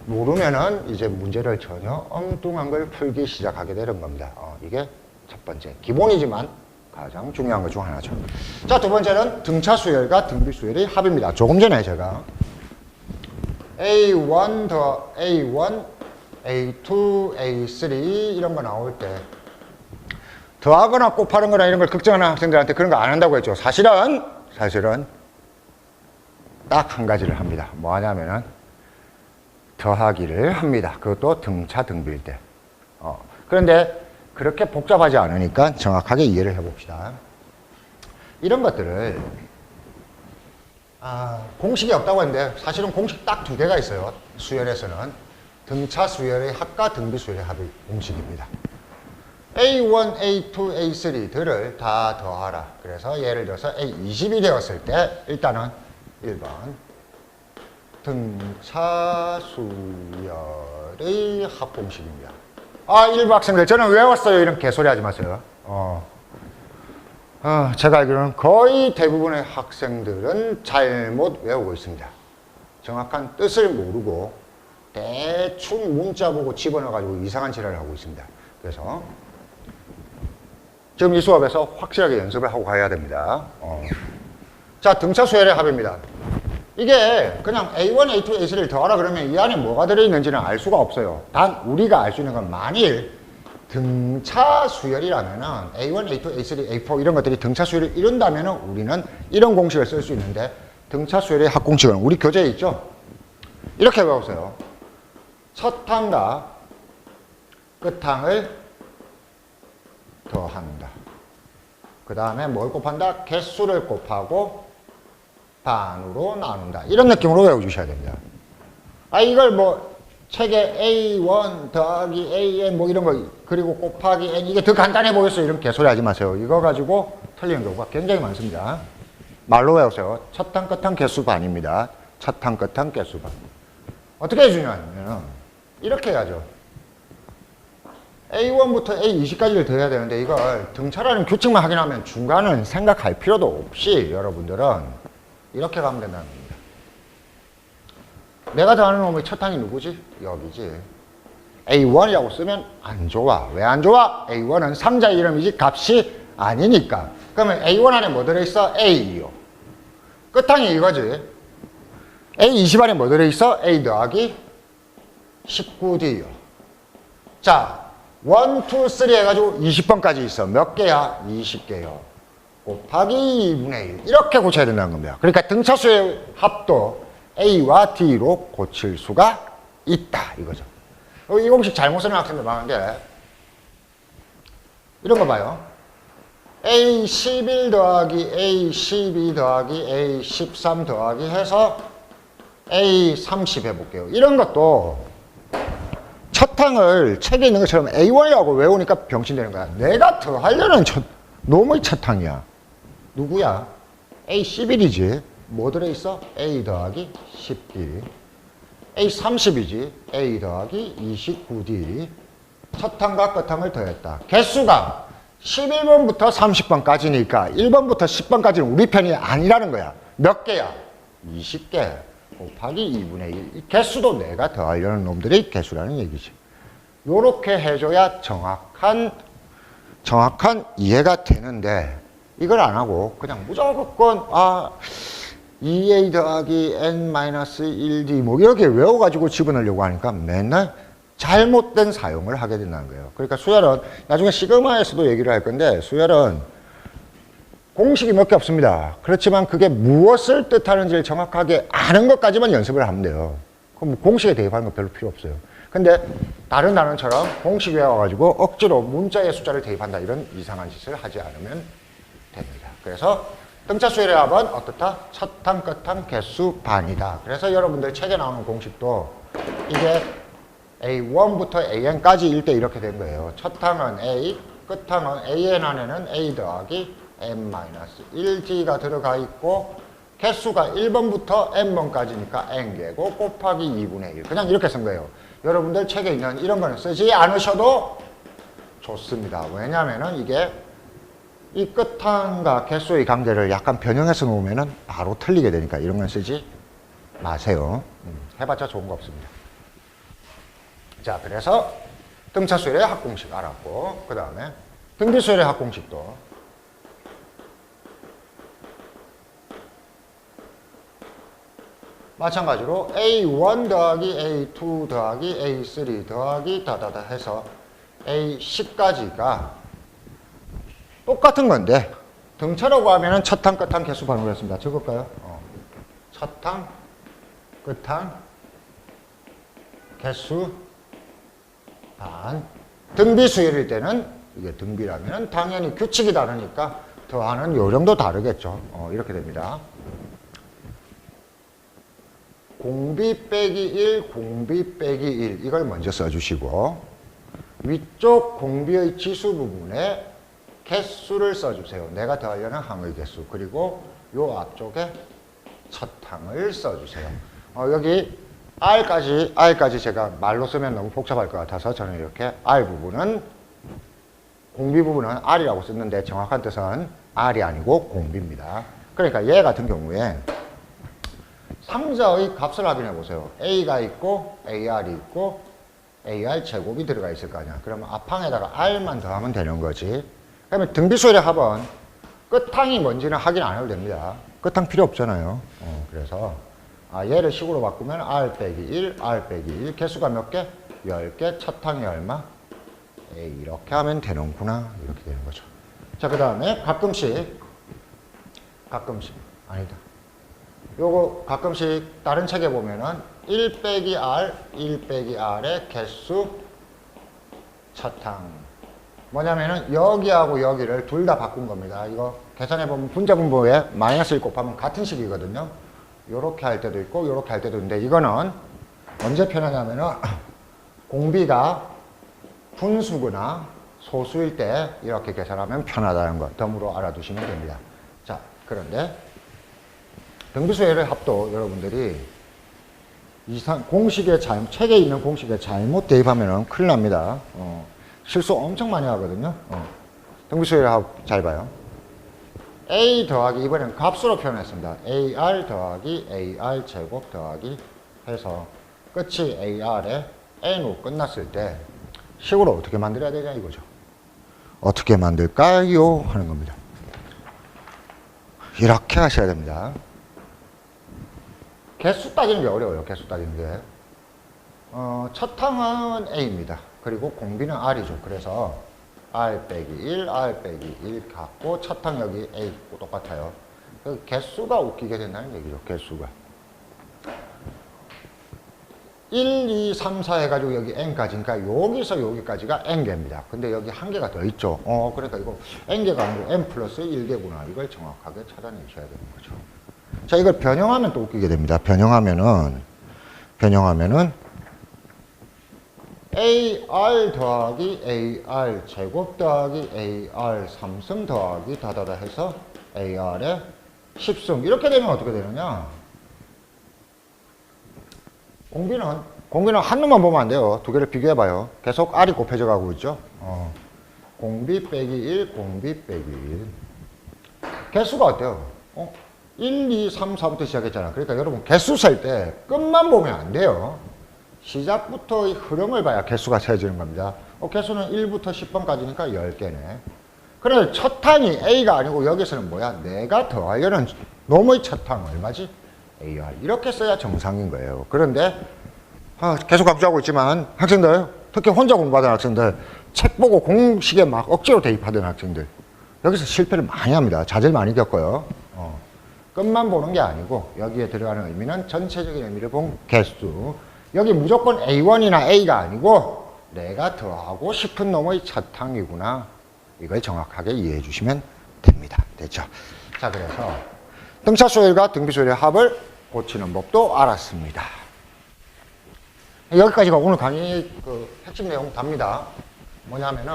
모르면은 이제 문제를 전혀 엉뚱한 걸 풀기 시작하게 되는 겁니다. 이게 첫 번째. 기본이지만 가장 중요한 것 중 하나죠. 자, 두 번째는 등차수열과 등비수열의 합입니다. 조금 전에 제가 A1 더 A1, A2, A3 이런 거 나올 때 더하거나 곱하는 거나 이런 걸 걱정하는 학생들한테 그런 거 안 한다고 했죠. 사실은 딱 한 가지를 합니다. 뭐 하냐면은 더하기를 합니다. 그것도 등차 등비일 때. 그런데 그렇게 복잡하지 않으니까 정확하게 이해를 해봅시다. 이런 것들을 공식이 없다고 했는데 사실은 공식 딱 두 개가 있어요. 수열에서는 등차 수열의 합과 등비 수열의 합의 공식입니다. A1, A2, A3들을 다 더하라. 그래서 예를 들어서 A20이 되었을 때 일단은 1번 등차 수열의 합공식입니다. 일부 학생들 저는 외웠어요. 이런 개소리 하지 마세요. 제가 알기로는 거의 대부분의 학생들은 잘못 외우고 있습니다. 정확한 뜻을 모르고 대충 문자 보고 집어넣어가지고 이상한 지랄을 하고 있습니다. 그래서 지금 이 수업에서 확실하게 연습을 하고 가야 됩니다. 자, 등차 수열의 합입니다. 이게 그냥 A1, A2, A3를 더하라 그러면 이 안에 뭐가 들어있는지는 알 수가 없어요. 단 우리가 알 수 있는 건 만일 등차 수열이라면은 A1, A2, A3, A4 이런 것들이 등차 수열을 이룬다면은 우리는 이런 공식을 쓸 수 있는데 등차 수열의 합공식은 우리 교재에 있죠? 이렇게 외우세요. 첫 항과 끝항을 더한다. 그 다음에 뭘 곱한다? 개수를 곱하고 반으로 나눈다. 이런 느낌으로 외워주셔야 됩니다. 이걸 뭐 책에 A1 더하기 AN 뭐 이런 거 그리고 곱하기 N 이게 더 간단해 보였어요. 이런 개소리 하지 마세요. 이거 가지고 틀리는 경우가 굉장히 많습니다. 말로 외우세요. 첫 항 끝항 개수 반입니다. 첫 항 끝항 개수 반. 어떻게 해주냐면 이렇게 해야죠. A1부터 A20까지를 더해야 되는데 이걸 등차라는 규칙만 확인하면 중간은 생각할 필요도 없이 여러분들은 이렇게 가면 된다는 겁니다. 내가 더하는 놈의 첫 항이 누구지? 여기지. A1이라고 쓰면 안 좋아. 왜 안 좋아? A1은 3자 이름이지 값이 아니니까. 그러면 A1 안에 뭐 들어있어? A요. 끝항이 이거지. A20 안에 뭐 들어있어? A 더하기 19D요. 자, 1, 2, 3 해가지고 20번까지 있어. 몇 개야? 20개요. 곱하기 2분의 1. 이렇게 고쳐야 된다는 겁니다. 그러니까 등차수의 합도 A와 D로 고칠 수가 있다. 이거죠. 이 공식 잘못 쓰는 학생들 많은데 이런 거 봐요. A11 더하기 A12 더하기 A13 더하기 해서 A30 해볼게요. 이런 것도 첫 항을 책에 있는 것처럼 A1이라고 외우니까 병신되는 거야. 내가 더하려는 놈의 첫 항이야. 누구야? A11이지. 뭐 들어있어? A 더하기 10D. A30이지. A 더하기 29D. 첫 항과 끝 항을 더했다. 개수가 11번부터 30번까지니까 1번부터 10번까지는 우리 편이 아니라는 거야. 몇 개야? 20개. 곱하기 2분의 1. 이 개수도 내가 더하려는 놈들의 개수라는 얘기지. 요렇게 해줘야 정확한 이해가 되는데 이걸 안 하고 그냥 무조건 2A 더하기 N-1D 뭐 이렇게 외워가지고 집어넣으려고 하니까 맨날 잘못된 사용을 하게 된다는 거예요. 그러니까 수열은 나중에 시그마에서도 얘기를 할 건데 수열은 공식이 몇 개 없습니다. 그렇지만 그게 무엇을 뜻하는지를 정확하게 아는 것까지만 연습을 하면 돼요. 그럼 공식에 대입하는 거 별로 필요 없어요. 근데 다른 단원처럼 공식 외워가지고 억지로 문자의 숫자를 대입한다 이런 이상한 짓을 하지 않으면 됩니다. 그래서 등차 수열의 합은 어떻다? 첫 항, 끝 항, 개수 반이다. 그래서 여러분들 책에 나오는 공식도 이게 A1부터 AN까지일 때 이렇게 된 거예요. 첫 항은 A, 끝 항은 AN 안에는 A 더하기 N-1D가 들어가 있고 개수가 1번부터 N번까지니까 N개고 곱하기 2분의 1. 그냥 이렇게 쓴 거예요. 여러분들 책에 있는 이런 거는 쓰지 않으셔도 좋습니다. 왜냐하면 이게 이 끝항과 개수의 관계를 약간 변형해서 놓으면 바로 틀리게 되니까 이런 건 쓰지 마세요. 해봤자 좋은 거 없습니다. 자, 그래서 등차수열의 합공식 알았고 그 다음에 등비수열의 합공식도 마찬가지로 A1 더하기 A2 더하기 A3 더하기 다다다 해서 A10까지가 똑같은 건데 등차라고 하면은 첫 항, 끝 항, 개수 반으로 했습니다. 적을까요? 첫 항, 끝 항, 개수 반. 등비수열일 때는 이게 등비라면 당연히 규칙이 다르니까 더하는 요령도 다르겠죠. 이렇게 됩니다. 공비 빼기 1, 공비 빼기 1 이걸 먼저 써주시고 위쪽 공비의 지수 부분에 개수를 써주세요. 내가 더하려는 항의 개수 그리고 요 앞쪽에 첫 항을 써주세요. 여기 R까지 제가 말로 쓰면 너무 복잡할 것 같아서 저는 이렇게 R 부분은, 공비 부분은 R이라고 썼는데 정확한 뜻은 R이 아니고 공비입니다. 그러니까 얘 같은 경우에 상자의 값을 확인해 보세요. A가 있고 AR이 있고 AR 제곱이 들어가 있을 거 아니야. 그러면 앞항에다가 R만 더하면 되는 거지. 그러면 등비수열의 합은 끝항이 뭔지는 확인 안 해도 됩니다. 끝항 필요 없잖아요. 그래서 얘를 식으로 바꾸면 R 빼기 1, R 빼기 1, 개수가 몇 개? 10개, 첫 항이 얼마? 이렇게 하면 되는구나. 이렇게 되는 거죠. 자, 그 다음에 가끔씩, 아니다. 요거 가끔씩 다른 책에 보면은 1 빼기 R, 1 빼기 R의 개수 첫 항. 뭐냐면은 여기하고 여기를 둘 다 바꾼 겁니다. 이거 계산해보면 분자분모에 마이너스 1 곱하면 같은 식이거든요. 요렇게 할 때도 있고 요렇게 할 때도 있는데 이거는 언제 편하냐면은 공비가 분수거나 소수일 때 이렇게 계산하면 편하다는 것 덤으로 알아두시면 됩니다. 자, 그런데 등비수열의 합도 여러분들이 공식에 책에 있는 공식에 잘못 대입하면 큰일 납니다. 실수 엄청 많이 하거든요. 등비수열의 합 잘 봐요. A 더하기, 이번엔 값으로 표현했습니다. AR 더하기 AR 제곱 더하기 해서 끝이 AR에 N으로 끝났을 때 식으로 어떻게 만들어야 되냐 이거죠. 어떻게 만들까요? 하는 겁니다. 이렇게 하셔야 됩니다. 개수 따지는 게 어려워요. 개수 따지는 게. 첫 항은 A입니다. 그리고 공비는 R이죠. 그래서 R 빼기 1, R 빼기 1 갖고 첫 항 여기 A 똑같아요. 개수가 웃기게 된다는 얘기죠. 개수가. 1, 2, 3, 4 해가지고 여기 N까지. 그러니까 여기서 여기까지가 N개입니다. 근데 여기 한 개가 더 있죠. 그러니까 이거 N개가 아니고 N 플러스 1개구나. 이걸 정확하게 찾아내셔야 되는 거죠. 자, 이걸 변형하면 또 웃기게 됩니다. 변형하면은 AR 더하기 AR 제곱 더하기 AR 3승 더하기 다다다 해서 AR의 10승. 이렇게 되면 어떻게 되느냐? 공비는 한 놈만 보면 안 돼요. 두 개를 비교해봐요. 계속 R이 곱해져 가고 있죠. 공비 빼기 1, 공비 빼기 1. 개수가 어때요? 1, 2, 3, 4부터 시작했잖아. 그러니까 여러분 개수 셀 때 끝만 보면 안 돼요. 시작부터의 흐름을 봐야 개수가 세어지는 겁니다. 개수는 1부터 10번까지니까 10개네. 그런데 첫 항이 A가 아니고 여기서는 뭐야? 내가 더하려는 놈의 첫 항 얼마지? AR. 이렇게 써야 정상인 거예요. 그런데 계속 강조하고 있지만 학생들, 특히 혼자 공부하던 학생들, 책 보고 공식에 막 억지로 대입하던 학생들, 여기서 실패를 많이 합니다. 자제를 많이 겪어요. 끝만 보는 게 아니고 여기에 들어가는 의미는 전체적인 의미를 본 개수. 여기 무조건 A1이나 A가 아니고 내가 더하고 싶은 놈의 첫 항이구나. 이걸 정확하게 이해해 주시면 됩니다. 됐죠? 자, 그래서 등차수열과 등비수열의 합을 고치는 법도 알았습니다. 여기까지가 오늘 강의 핵심 내용 답니다. 뭐냐면은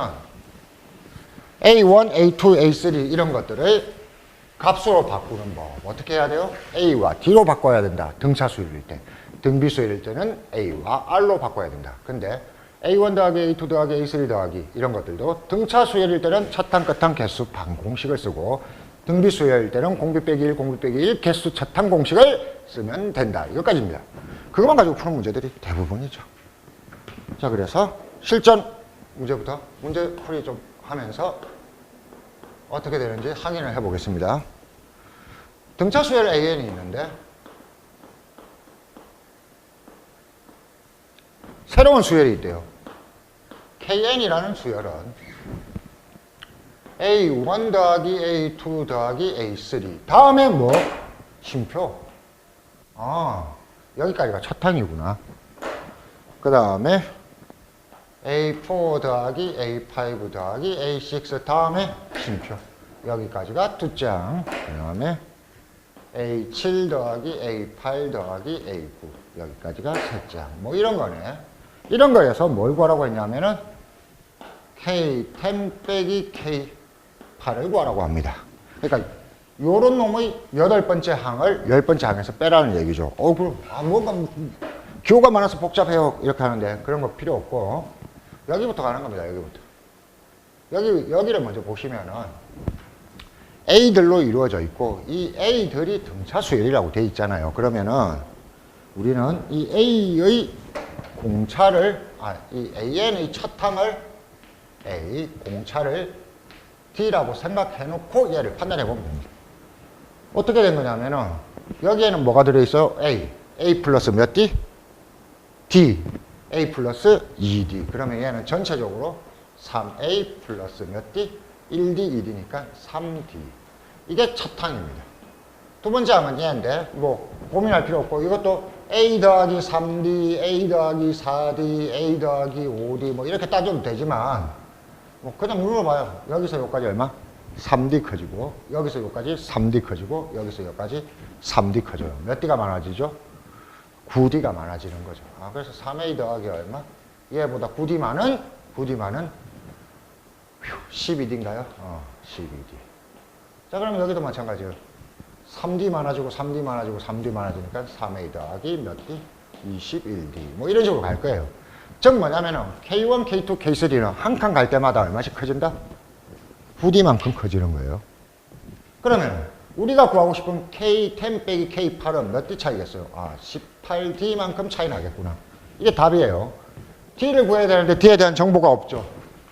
A1, A2, A3 이런 것들을 값으로 바꾸는 법. 어떻게 해야 돼요? A와 D로 바꿔야 된다. 등차수열일 때. 등비수열일 때는 A와 R로 바꿔야 된다. 근데 A1 더하기 A2 더하기 A3 더하기 이런 것들도 등차수열일 때는 첫항 끝항 개수 반공식을 쓰고 등비수열일 때는 공비 빼기 1, 공비 빼기 1 개수 첫항 공식을 쓰면 된다. 이것까지입니다. 그것만 가지고 푸는 문제들이 대부분이죠. 자, 그래서 실전 문제부터 문제풀이 좀 하면서 어떻게 되는지 확인을 해보겠습니다. 등차수열 AN이 있는데 새로운 수열이 있대요. KN이라는 수열은 A1 더하기 A2 더하기 A3 다음에 뭐? 쉼표. 여기까지가 첫 항이구나. 그 다음에 A4 더하기 A5 더하기 A6 다음에 쉼표. 여기까지가 두 장. 그 다음에 A7 더하기 A8 더하기 A9 여기까지가 세 장. 뭐 이런 거네. 이런 거에서 뭘 구하라고 했냐면은 K10 빼기 K8을 구하라고 합니다. 그러니까 요런 놈의 8번째 항을 10번째 항에서 빼라는 얘기죠. 그럼 뭔가 기호가 많아서 복잡해요. 이렇게 하는데 그런 거 필요 없고 여기부터 가는 겁니다. 여기부터. 여기를 먼저 보시면은 A들로 이루어져 있고 이 A들이 등차 수열이라고 돼 있잖아요. 그러면은 우리는 이 A의 공차를 이 AN의 첫 항을 A 공차를 D라고 생각해 놓고 얘를 판단해 보면 됩니다. 어떻게 된 거냐면은 여기에는 뭐가 들어있어요? A 플러스 몇 D? D. A 플러스 2D. 그러면 얘는 전체적으로 3A 플러스 몇 D? 1D, 2D니까 3D. 이게 첫 항입니다. 두 번째 항은 얘인데 뭐 고민할 필요 없고 이것도 A 더하기 3D, A 더하기 4D, A 더하기 5D 뭐 이렇게 따져도 되지만 뭐 그냥 눌러봐요. 여기서 여기까지 얼마? 3D 커지고 여기서 여기까지 3D 커지고 여기서 여기까지 3D 커져요. 몇 D가 많아지죠? 9D가 많아지는 거죠. 그래서 3A 더하기 얼마? 얘보다 9D 많은 12D인가요? 12D. 자, 그럼 여기도 마찬가지예요. 3D 많아지고 3D 많아지고 3D 많아지니까 3A 더하기 몇 D? 21D. 뭐 이런 식으로 갈 거예요. 즉 뭐냐면은 K1, K2, K3는 한 칸 갈 때마다 얼마씩 커진다? 9D만큼 커지는 거예요. 그러면 우리가 구하고 싶은 K10 빼기 K8은 몇 D 차이겠어요? 18D만큼 차이 나겠구나. 이게 답이에요. D를 구해야 되는데 D에 대한 정보가 없죠.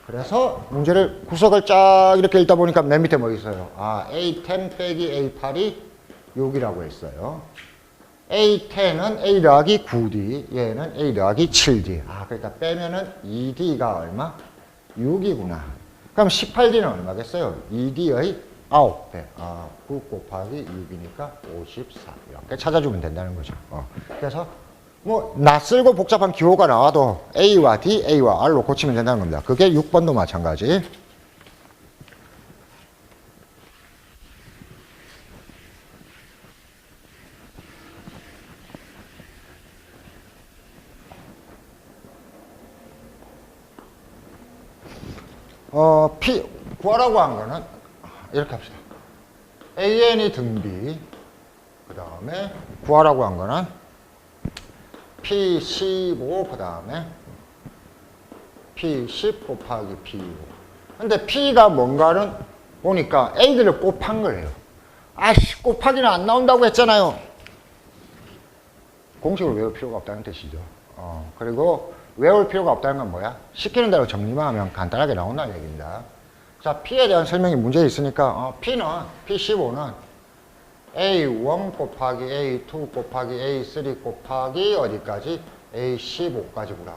그래서 문제를 구석을 쫙 이렇게 읽다 보니까 맨 밑에 뭐 있어요? A10 빼기 A8이 6이라고 했어요. A10은 A 더하기 9D, 얘는 A 더하기 7D. 그러니까 빼면은 2D가 얼마? 6이구나. 그럼 18D는 얼마겠어요? 2D의 9배. 9 곱하기 6이니까 54. 이렇게 찾아주면 된다는 거죠. 그래서 뭐 낯설고 복잡한 기호가 나와도 A와 D, A와 R로 고치면 된다는 겁니다. 그게 6번도 마찬가지. P 구하라고 한 거는 이렇게 합시다. AN이 등비, 그 다음에 구하라고 한 거는 P15, 그 다음에 P10 곱하기 P5. 근데 P가 뭔가는 보니까 A들을 곱한 거예요. 곱하기는 안 나온다고 했잖아요. 공식을 외울 필요가 없다는 뜻이죠. 그리고 외울 필요가 없다는 건 뭐야? 시키는 대로 정리만 하면 간단하게 나온다는 얘기입니다. 자, P에 대한 설명이 문제에 있으니까 P15는 A1 곱하기 A2 곱하기 A3 곱하기 어디까지? A15까지구나.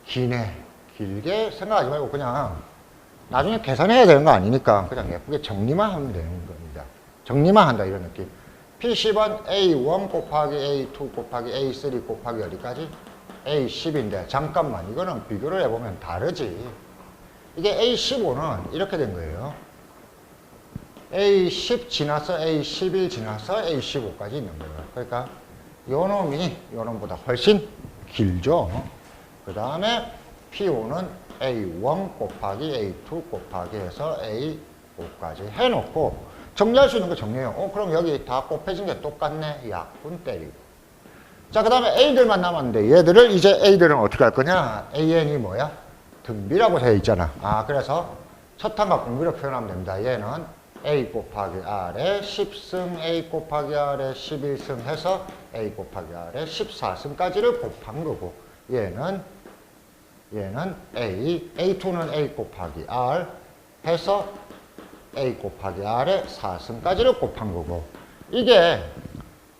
기네. 길게 생각하지 말고 그냥 나중에 계산해야 되는 거 아니니까 그냥 예쁘게 정리만 하면 되는 겁니다. 정리만 한다 이런 느낌. P10은 A1 곱하기 A2 곱하기 A3 곱하기 어디까지? A10인데 잠깐만 이거는 비교를 해보면 다르지. 이게 A15는 이렇게 된 거예요. A10 지나서 A11 지나서 A15까지 있는 거예요. 그러니까 요 놈이 요 놈보다 훨씬 길죠. 그 다음에 P5는 A1 곱하기 A2 곱하기 해서 A5까지 해놓고 정리할 수 있는 거 정리해요. 그럼 여기 다 곱해진 게 똑같네. 약분 때리고. 자, 그 다음에 A들만 남았는데 얘들을 이제 A들은 어떻게 할 거냐? AN이 뭐야? 등비라고 되어 있잖아. 그래서 첫 항과 공비로 표현하면 됩니다. 얘는 A 곱하기 R에 10승, A 곱하기 R에 11승 해서 A 곱하기 R에 14승까지를 곱한 거고 얘는 A2는 A 곱하기 R 해서 A 곱하기 R에 4승까지를 곱한 거고 이게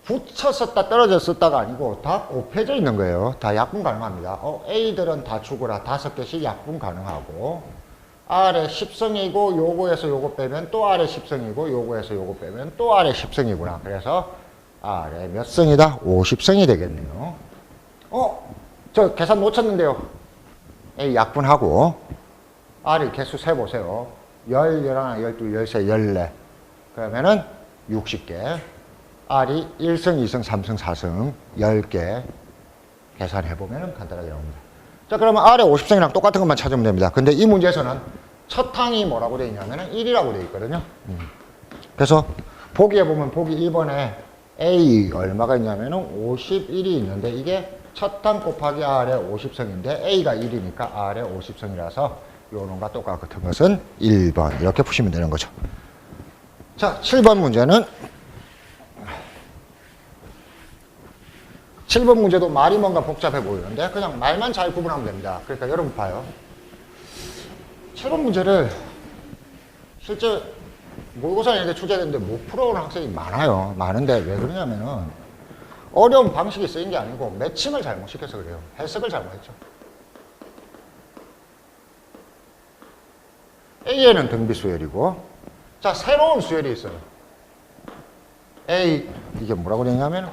붙여 썼다 떨어져 썼다가 아니고 다 곱해져 있는 거예요. 다 약분 가능합니다. A들은 다 죽어라. 5개씩 약분 가능하고 R에 10승이고 요거에서 요거 빼면 또 R에 10승이고 요거에서 요거 빼면 또 R에 10승이구나. 그래서 R에 몇 승이다? 50승이 되겠네요. 저 계산 놓쳤는데요. A 약분하고 R의 개수 세보세요. 10, 11, 12, 13, 14 그러면은 60개 R이 1승, 2승, 3승, 4승 10개 계산해보면 간단하게 나옵니다. 자, 그러면 R의 50승이랑 똑같은 것만 찾으면 됩니다. 근데 이 문제에서는 첫 항이 뭐라고 되어 있냐면 1이라고 되어 있거든요. 그래서 보기에 보면 보기 1번에 A 얼마가 있냐면은 51이 있는데 이게 첫항 곱하기 R의 50성인데 A가 1이니까 R의 50성이라서 요놈과 똑같은 것은 1번 이렇게 푸시면 되는 거죠. 자, 7번 문제는 7번 문제도 말이 뭔가 복잡해 보이는데 그냥 말만 잘 구분하면 됩니다. 그러니까 여러분 봐요. 7번 문제를 실제 모의고사 이렇게 출제됐는데 못 풀어오는 학생이 많아요. 많은데 왜 그러냐면은 어려운 방식이 쓰인 게 아니고 매칭을 잘못 시켜서 그래요. 해석을 잘못했죠. A에는 등비 수열이고, 자, 새로운 수열이 있어요. A, 이게 뭐라고 되냐면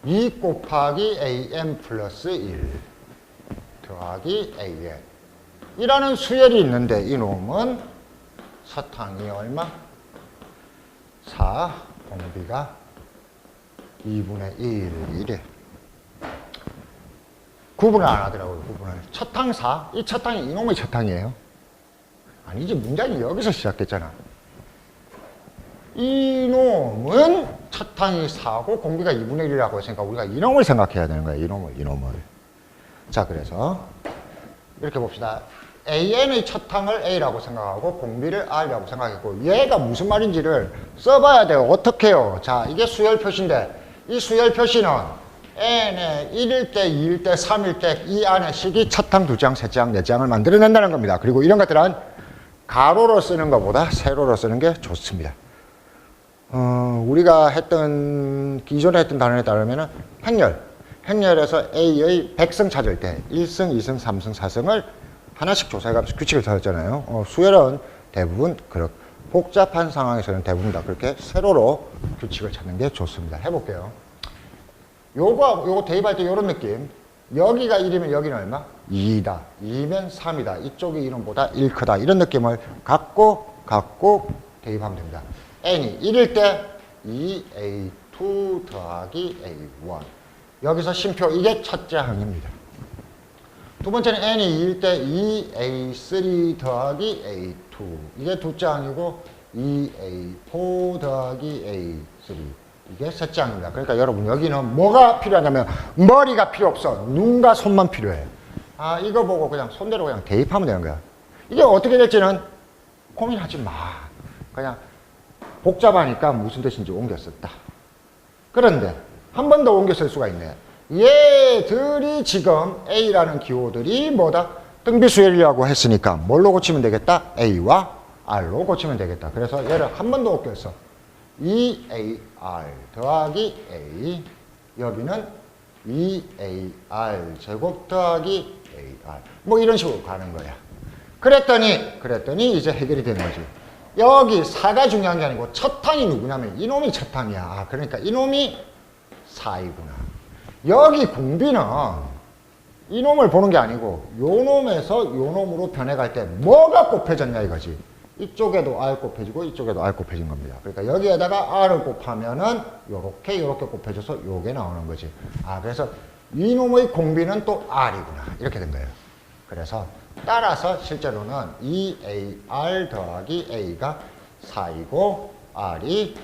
2 곱하기 AM 플러스 1 더하기 AN 이라는 수열이 있는데 이놈은 서탕이 얼마? 4, 공비가 2분의 1이래. 구분을 안 하더라고요. 구분을. 첫항 4, 이 첫항이 이놈의 첫항이에요. 아니지, 문장이 여기서 시작됐잖아. 이놈은 첫항이 4고 공비가 2분의 1이라고 했으니까 우리가 이놈을 생각해야 되는 거예요. 이놈을. 자, 그래서 이렇게 봅시다. AN의 첫항을 A라고 생각하고 공비를 R이라고 생각했고 얘가 무슨 말인지를 써봐야 돼요. 어떻게 해요? 자, 이게 수열 표시인데 이 수열 표시는 N의 1일 때, 2일 때, 3일 때 이 안에 식이 첫항 2장, 3장, 4장을 만들어낸다는 겁니다. 그리고 이런 것들은 가로로 쓰는 것보다 세로로 쓰는 게 좋습니다. 우리가 기존에 했던 단원에 따르면 행렬에서 A의 100성 찾을 때 1승, 2승, 3승, 4승을 하나씩 조사해가면서 규칙을 찾았잖아요. 수열은 대부분 복잡한 상황에서는 대부분 다 그렇게 세로로 규칙을 찾는 게 좋습니다. 해볼게요. 요거 대입할 때 요런 느낌. 여기가 1이면 여기는 얼마? 2다. 2면 3이다. 이쪽이 이놈보다 1 크다. 이런 느낌을 갖고 대입하면 됩니다. n이 1일 때 2a2 더하기 a1. 여기서 심표 이게 첫째 항입니다. 두 번째는 n이 2일 때 2a3 더하기 a2. 이게 둘째 항이고 2a4 더하기 a3. 이게 셋째 항입니다. 그러니까 여러분 여기는 뭐가 필요하냐면 머리가 필요 없어. 눈과 손만 필요해. 아, 이거 보고 그냥 손대로 그냥 대입하면 되는 거야. 이게 어떻게 될지는 고민하지 마. 그냥 복잡하니까 무슨 뜻인지 옮겨 썼다. 그런데 한 번 더 옮겨 쓸 수가 있네. 얘들이 지금 A라는 기호들이 뭐다? 등비수열이라고 했으니까 뭘로 고치면 되겠다? A와 R로 고치면 되겠다. 그래서 얘를 한 번 더 옮겨 써. 2AR 더하기 A. 여기는 2AR 제곱 더하기 AR. 뭐 이런 식으로 가는 거야. 그랬더니 이제 해결이 되는 거지. 여기 4가 중요한 게 아니고 첫항이 누구냐면 이놈이 첫항이야. 아, 그러니까 이놈이 4이구나. 여기 공비는 이놈을 보는 게 아니고 요놈에서 요놈으로 변해갈 때 뭐가 곱해졌냐 이거지. 이쪽에도 R 곱해지고 이쪽에도 R 곱해진 겁니다. 그러니까 여기에다가 R을 곱하면은 요렇게 곱해져서 요게 나오는 거지. 아, 그래서 이놈의 공비는 또 R이구나. 이렇게 된 거예요. 그래서 따라서 실제로는 2AR 더하기 A가 4이고 R이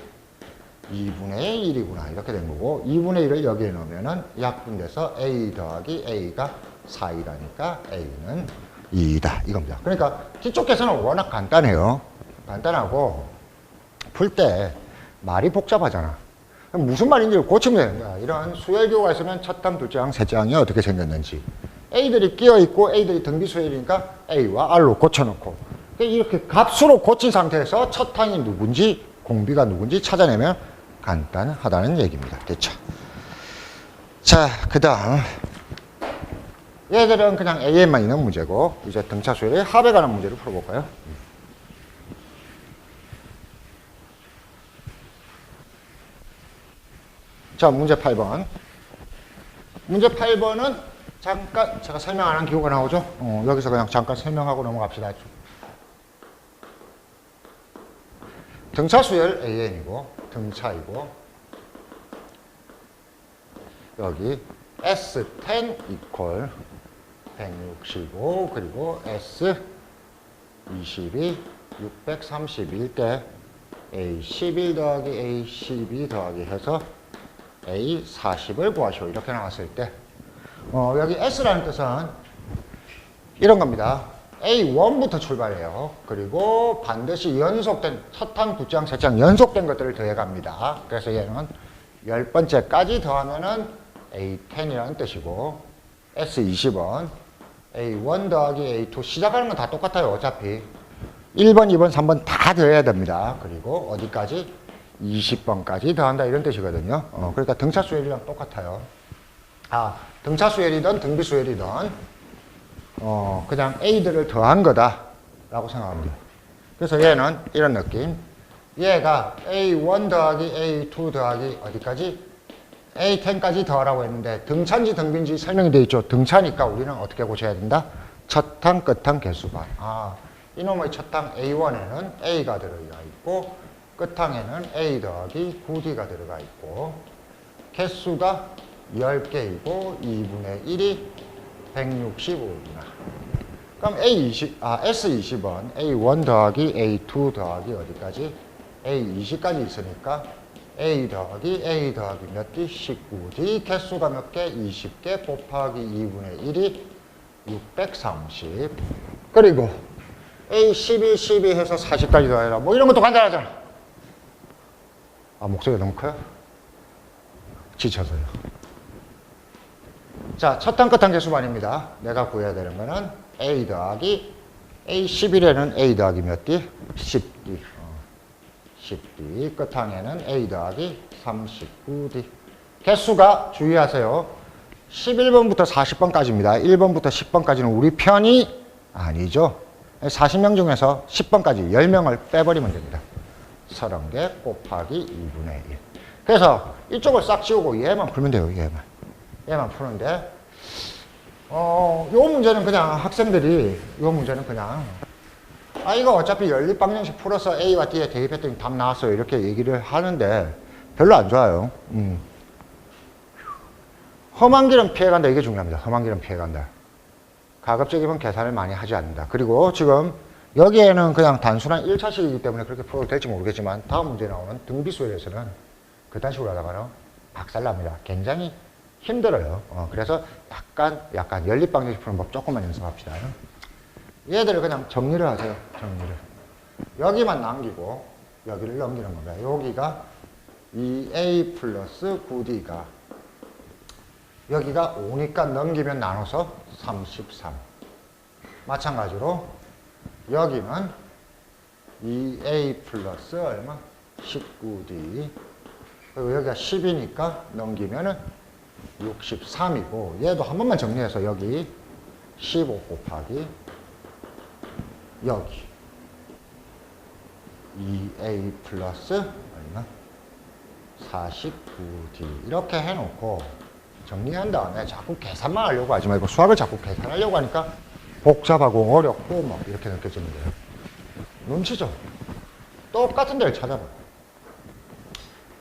2분의 1이구나. 이렇게 된 거고 2분의 1을 여기에 넣으면은 약분돼서 A 더하기 A가 4이라니까 A는 2다. 이겁니다. 그러니까 뒤쪽 계산은 워낙 간단해요. 간단하고 풀 때 말이 복잡하잖아. 무슨 말인지 고치면 되는 거야. 이런 수열교가 있으면 첫항, 둘째항, 셋째항이 어떻게 생겼는지. A들이 끼어있고 A들이 등비수열이니까 A와 R로 고쳐놓고 이렇게 값으로 고친 상태에서 첫항이 누군지 공비가 누군지 찾아내면 간단하다는 얘기입니다. 됐죠? 자, 그 다음 얘들은 그냥 AN만 있는 문제고 이제 등차 수열의 합에 관한 문제를 풀어볼까요? 자, 문제 8번. 문제 8번은 잠깐 제가 설명 안 한 기호가 나오죠? 여기서 그냥 잠깐 설명하고 넘어갑시다. 등차 수열 AN이고 등차이고 여기 S10 이퀄 165 그리고 S22 631 때 A11 더하기 A12 더하기 해서 A40을 구하시오. 이렇게 나왔을 때 여기 S라는 뜻은 이런 겁니다. A1부터 출발해요. 그리고 반드시 연속된 첫 항, 두 장, 세 장 연속된 것들을 더해갑니다. 그래서 얘는 10번째까지 더하면은 A10이라는 뜻이고 S20은 A1 더하기 A2 시작하는 건 다 똑같아요. 어차피 1번, 2번, 3번 다 더해야 됩니다. 그리고 어디까지? 20번까지 더한다 이런 뜻이거든요. 그러니까 등차수열이랑 똑같아요. 등차수열이든 등비수열이든 그냥 A들을 더한 거다 라고 생각하면 돼요. 그래서 얘는 이런 느낌. 얘가 A1 더하기 A2 더하기 어디까지? A10까지 더하라고 했는데 등차인지 등비인지 설명이 되어 있죠. 등차니까 우리는 어떻게 고쳐야 된다? 첫항, 끝항 개수반. 이놈의 첫항 A1에는 A가 들어가 있고 끝항에는 A 더하기 9D가 들어가 있고 개수가 10개이고 2분의 1이 165구나. 그럼 S20은 A1 더하기 A2 더하기 어디까지? A20까지 있으니까 A 더하기 몇 D? 19D. 개수가 몇 개? 20개 곱하기 2분의 1이 630. 그리고 A12, 12 해서 40까지 더해라. 뭐 이런 것도 간단하잖아. 목소리가 너무 커요? 지쳐서요. 자, 첫항 끝항 개수반입니다. 내가 구해야 되는 거는 A 더하기 A11에는 A 더하기 몇 D? 10D. 10D. 끝항에는 A 더하기 39D. 개수가 주의하세요. 11번부터 40번까지입니다. 1번부터 10번까지는 우리 편이 아니죠. 40명 중에서 10번까지 10명을 빼버리면 됩니다. 30개 곱하기 2분의 1. 그래서 이쪽을 싹 지우고 얘만 풀면 돼요. 얘만 푸는데 요 문제는 그냥 학생들이 요 문제는 그냥 이거 어차피 연립방정식 풀어서 A와 D에 대입했더니 답 나왔어요. 이렇게 얘기를 하는데 별로 안 좋아요. 험한 길은 피해간다. 이게 중요합니다. 험한 길은 피해간다. 가급적이면 계산을 많이 하지 않는다. 그리고 지금 여기에는 그냥 단순한 1차식이기 때문에 그렇게 풀어도 될지 모르겠지만 다음 문제에 나오는 등비수열에서는 그딴 식으로 하다가는 박살납니다. 굉장히 힘들어요. 그래서 약간 연립방정식 푸는 법 조금만 연습합시다. 얘들을 그냥 정리를 하세요. 정리를. 여기만 남기고 여기를 넘기는 겁니다. 여기가 2A 플러스 9D가 여기가 5니까 넘기면 나눠서 33. 마찬가지로 여기는 2A 플러스 얼마? 19D. 그리고 여기가 10이니까 넘기면은 63이고 얘도 한 번만 정리해서 여기 15 곱하기 여기 2A 플러스 얼마? 49D 이렇게 해놓고 정리한 다음에 자꾸 계산만 하려고 하지 말고 수학을 자꾸 계산하려고 하니까 복잡하고 어렵고 막 이렇게 느껴지는 거예요. 눈치죠? 똑같은 데를 찾아봐.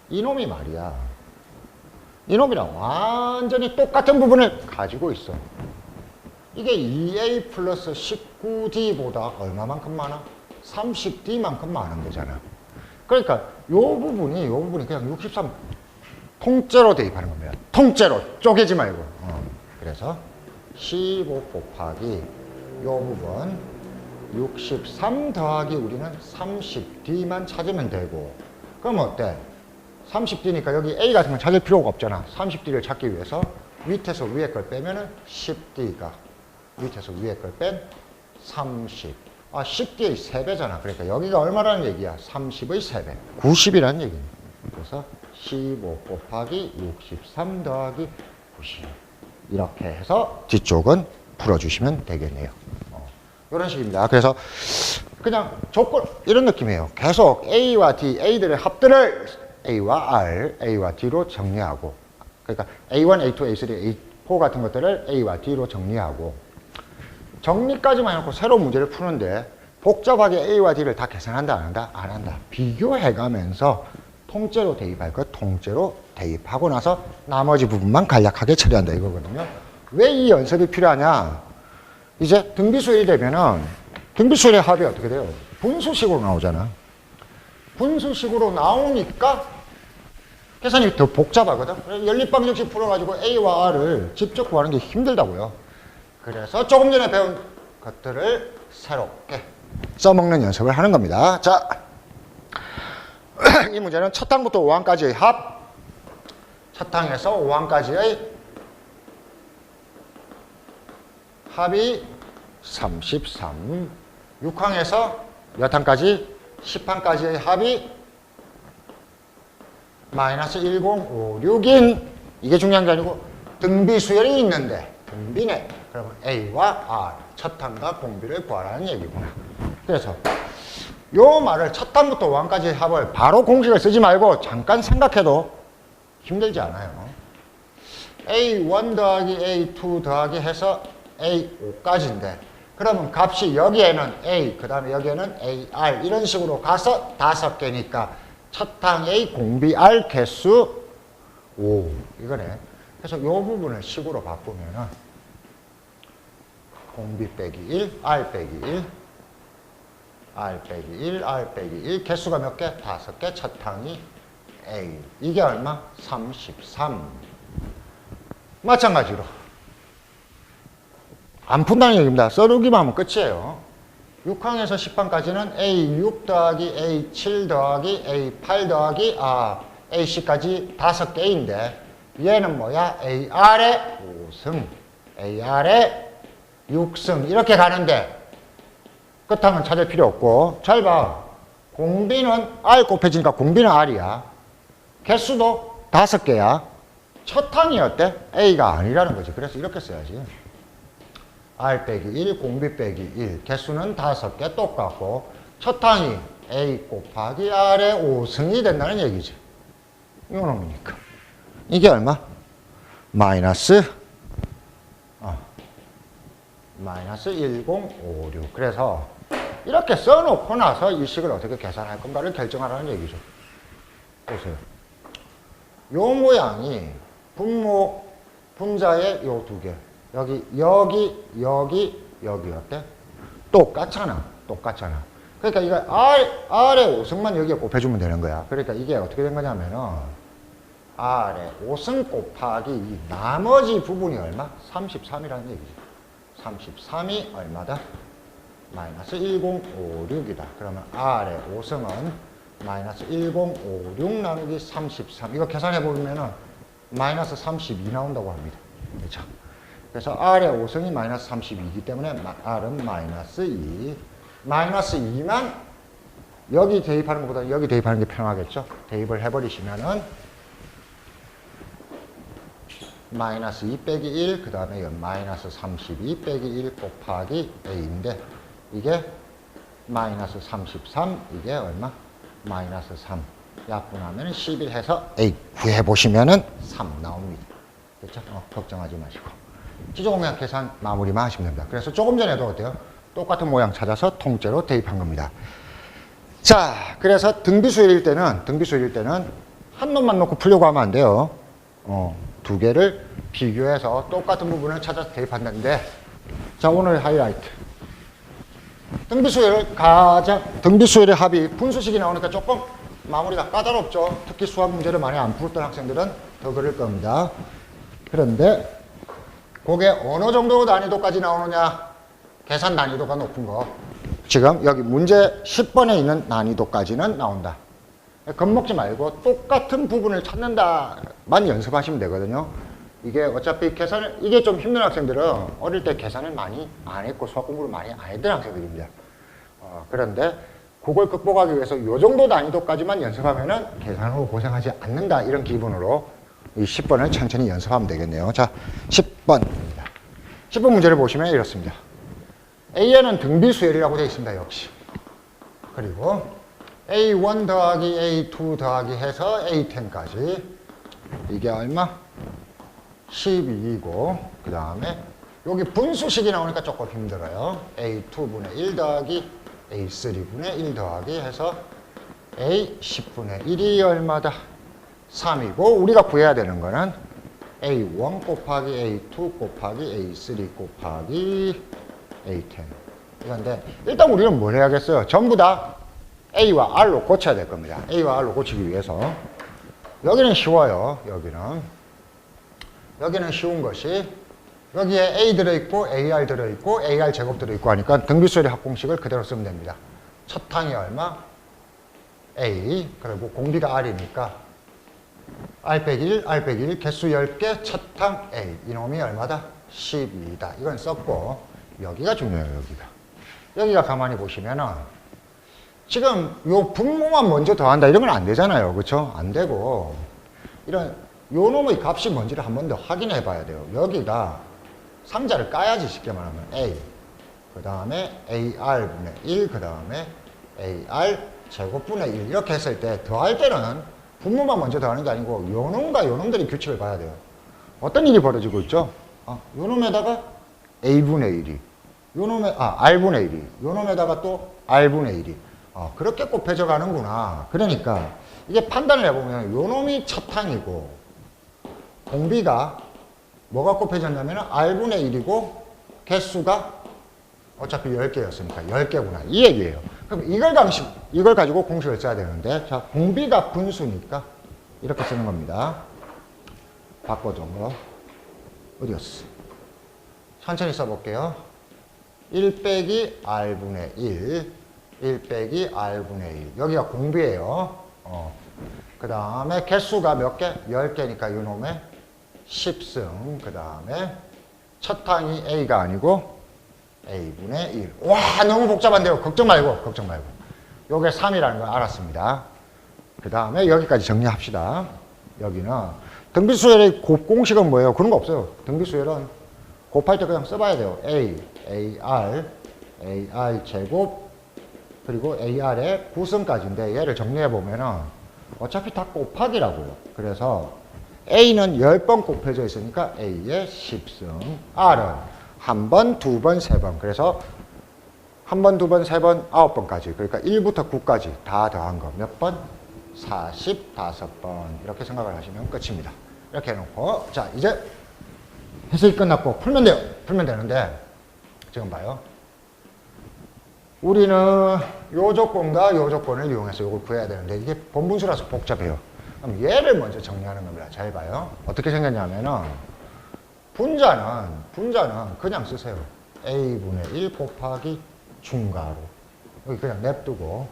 이놈이 말이야. 이놈이랑 완전히 똑같은 부분을 가지고 있어. 이게 2A 플러스 19D보다 얼마만큼 많아? 30D만큼 많은 거잖아. 그러니까 요 부분이 그냥 63 통째로 대입하는 겁니다. 통째로 쪼개지 말고. 그래서 15 곱하기 요 부분 63 더하기 우리는 30D만 찾으면 되고 그럼 어때? 30D니까 여기 A 같은 건 찾을 필요가 없잖아. 30D를 찾기 위해서 밑에서 위에 걸 빼면은 10D가 밑에서 위에 걸 뺀 30. 10D의 3배잖아. 그러니까 여기가 얼마라는 얘기야? 30의 3배. 90이라는 얘기입니다. 그래서 15 곱하기 63 더하기 90. 이렇게 해서 뒤쪽은 풀어주시면 되겠네요. 이런 식입니다. 그래서 그냥 조건 이런 느낌이에요. 계속 A와 D, A들의 합들을 A와 R, A와 D로 정리하고 그러니까 A1, A2, A3, A4 같은 것들을 A와 D로 정리하고 정리까지만 해놓고 새로운 문제를 푸는데 복잡하게 A와 D를 다 계산한다 안 한다? 안 한다. 비교해가면서 통째로 대입할 것 통째로 대입하고 나서 나머지 부분만 간략하게 처리한다 이거거든요. 왜 이 연습이 필요하냐? 이제 등비수열이 되면은 등비수열의 합이 어떻게 돼요? 분수식으로 나오잖아. 분수식으로 나오니까 계산이 더 복잡하거든. 연립방정식 풀어가지고 A와 R을 직접 구하는 게 힘들다고요. 그래서 조금 전에 배운 것들을 새롭게 써먹는 연습을 하는 겁니다. 자, 이 문제는 첫 항부터 5항까지의 합, 첫 항에서 5항까지의 합이 33, 6항에서 몇 항까지? 10항까지의 합이 마이너스 1056인, 이게 중요한 게 아니고 등비수열이 있는데 등비네. 그러면 A와 R, 첫 항과 공비를 구하라는 얘기구나. 그래서 요 말을 첫 항부터 5항까지의 합을 바로 공식을 쓰지 말고 잠깐 생각해도 힘들지 않아요. A1 더하기 A2 더하기 해서 A5까지인데 그러면 값이 여기에는 A, 그 다음에 여기에는 AR 이런 식으로 가서 5개니까 첫 항 A 공비 R 개수 5 이거네. 그래서 이 부분을 식으로 바꾸면은 공비 빼기 1, R 빼기 1, R 빼기 1, R 빼기 1 개수가 몇 개? 5개. 첫 항이 A. 이게 얼마? 33. 마찬가지로 안 푼다는 얘기입니다. 써두기만 하면 끝이에요. 6항에서 10항까지는 A6 더하기 A7 더하기 A8 더하기 AC까지 5개인데 얘는 뭐야? AR의 5승, AR의 6승 이렇게 가는데 끝항은 찾을 필요 없고 잘 봐. 공비는 R 곱해지니까 공비는 R이야. 개수도 5개야. 첫 항이 어때? A가 아니라는 거지. 그래서 이렇게 써야지. R 빼기 1, 공비 빼기 1. 개수는 5개 똑같고 첫 항이 A 곱하기 R의 5승이 된다는 얘기지. 이거 놈이니까. 이게 얼마? 마이너스 1056. 그래서 이렇게 써놓고 나서 이 식을 어떻게 계산할 건가를 결정하라는 얘기죠. 보세요. 요 모양이 분모, 분자의 요 두 개. 여기 어때? 똑같잖아. 그러니까 이거 R의 5승만 여기에 곱해주면 되는 거야. 그러니까 이게 어떻게 된 거냐면은 R의 5승 곱하기 이 나머지 부분이 얼마? 33이라는 얘기죠. 33이 얼마다? 마이너스 1056이다. 그러면 R의 5승은 마이너스 1056 나누기 33. 이거 계산해보면은 마이너스 32 나온다고 합니다. 그렇죠? 그래서 R의 5승이 마이너스 32이기 때문에 R은 마이너스 2. 마이너스 2만 여기 대입하는 것보다 여기 대입하는 게 편하겠죠? 대입을 해버리시면은 마이너스 2 빼기 1, 그 다음에 마이너스 32 빼기 1 곱하기 A인데 이게 마이너스 33, 이게 얼마? 마이너스 3. 약분하면 11 해서 A 구해보시면은 3 나옵니다. 그렇죠? 걱정하지 마시고. 지조공약 계산 마무리만 하시면 됩니다. 그래서 조금 전에도 어때요? 똑같은 모양 찾아서 통째로 대입한 겁니다. 자, 그래서 등비수일일 때는 한 놈만 놓고 풀려고 하면 안 돼요. 두 개를 비교해서 똑같은 부분을 찾아서 대입한다는데, 자, 오늘 하이라이트. 등비수열의 합이 분수식이 나오니까 조금 마무리가 까다롭죠. 특히 수학 문제를 많이 안 풀었던 학생들은 더 그럴 겁니다. 그런데 그게 어느 정도 난이도까지 나오느냐? 계산 난이도가 높은 거. 지금 여기 문제 10번에 있는 난이도까지는 나온다. 겁먹지 말고 똑같은 부분을 찾는다만 연습하시면 되거든요. 이게 어차피 이게 좀 힘든 학생들은 어릴 때 계산을 많이 안 했고 수학 공부를 많이 안 했던 학생들입니다. 그런데 그걸 극복하기 위해서 이 정도 난이도까지만 연습하면은 계산 후 고생하지 않는다. 이런 기분으로 이 10번을 천천히 연습하면 되겠네요. 자, 10번입니다. 10번 문제를 보시면 이렇습니다. A에는 등비수열이라고 되어 있습니다. 역시. 그리고 A1 더하기 A2 더하기 해서 A10까지. 이게 얼마? 12이고, 그 다음에 여기 분수식이 나오니까 조금 힘들어요. A2분의 1 더하기 A3분의 1 더하기 해서 A10분의 1이 얼마다? 3이고, 우리가 구해야 되는 거는 A1 곱하기 A2 곱하기 A3 곱하기 A10. 이건데, 일단 우리는 뭘 해야겠어요? 전부 다 A와 R로 고쳐야 될 겁니다. A와 R로 고치기 위해서. 여기는 쉬워요. 여기는 쉬운 것이 여기에 A 들어있고 AR 들어있고 AR 제곱 들어있고 하니까 등비수열의 합공식을 그대로 쓰면 됩니다. 첫 항이 얼마? A. 그리고 공비가 R이니까 R 빼기 1, R 빼기 1, 개수 10개, 첫 항 A. 이놈이 얼마다? 12다. 이건 썼고 여기가 중요해요. 여기가 가만히 보시면은 지금 요 분모만 먼저 더한다 이런 건 안 되잖아요. 그렇죠? 안 되고 이런 요 놈의 값이 뭔지를 한 번 더 확인해 봐야 돼요. 여기가 상자를 까야지 쉽게 말하면 A 그 다음에 AR분의 1 그 다음에 AR 제곱분의 1 이렇게 했을 때 더할 때는 분모만 먼저 더하는 게 아니고 요 놈과 요 놈들이 규칙을 봐야 돼요. 어떤 일이 벌어지고 있죠? 요 놈에다가 A분의 1이 요 놈에 R분의 1이 요 놈에다가 또 R분의 1이 그렇게 곱해져 가는구나. 그러니까 이게 판단을 해보면 요 놈이 첫 항이고 공비가 뭐가 곱해졌냐면 R분의 1이고 개수가 어차피 10개였으니까 10개구나. 이 얘기예요. 그럼 이걸 가지고 공식을 써야 되는데 자 공비가 분수니까 이렇게 쓰는 겁니다. 바꿔준 거 어디였어? 천천히 써볼게요. 1 빼기 R분의 1 빼기 R분의 1 여기가 공비예요. 그 다음에 개수가 몇 개? 10개니까 이놈의 10승 그 다음에 첫 항이 A가 아니고 A분의 1 와 너무 복잡한데요. 걱정 말고 요게 3이라는 걸 알았습니다. 그 다음에 여기까지 정리합시다. 여기는 등비수열의 곱공식은 뭐예요? 그런 거 없어요. 등비수열은 곱할 때 그냥 써봐야 돼요. AR 제곱 그리고 AR의 9승까지인데 얘를 정리해보면은 어차피 다 곱하기라고요. 그래서 A는 10번 곱해져 있으니까 A의 10승 R은 1번, 2번, 3번 그래서 1번, 2번, 3번, 9번까지 그러니까 1부터 9까지 다 더한 거 몇 번? 45번 이렇게 생각을 하시면 끝입니다. 이렇게 해놓고 자 이제 해석이 끝났고 풀면 돼요. 풀면 되는데 지금 봐요. 우리는 요 조건과 요 조건을 이용해서 이걸 구해야 되는데 이게 본분수라서 복잡해요. 그럼 얘를 먼저 정리하는 겁니다. 잘 봐요. 어떻게 생겼냐면은 분자는 그냥 쓰세요. A분의 1 곱하기 중괄호 여기 그냥 냅두고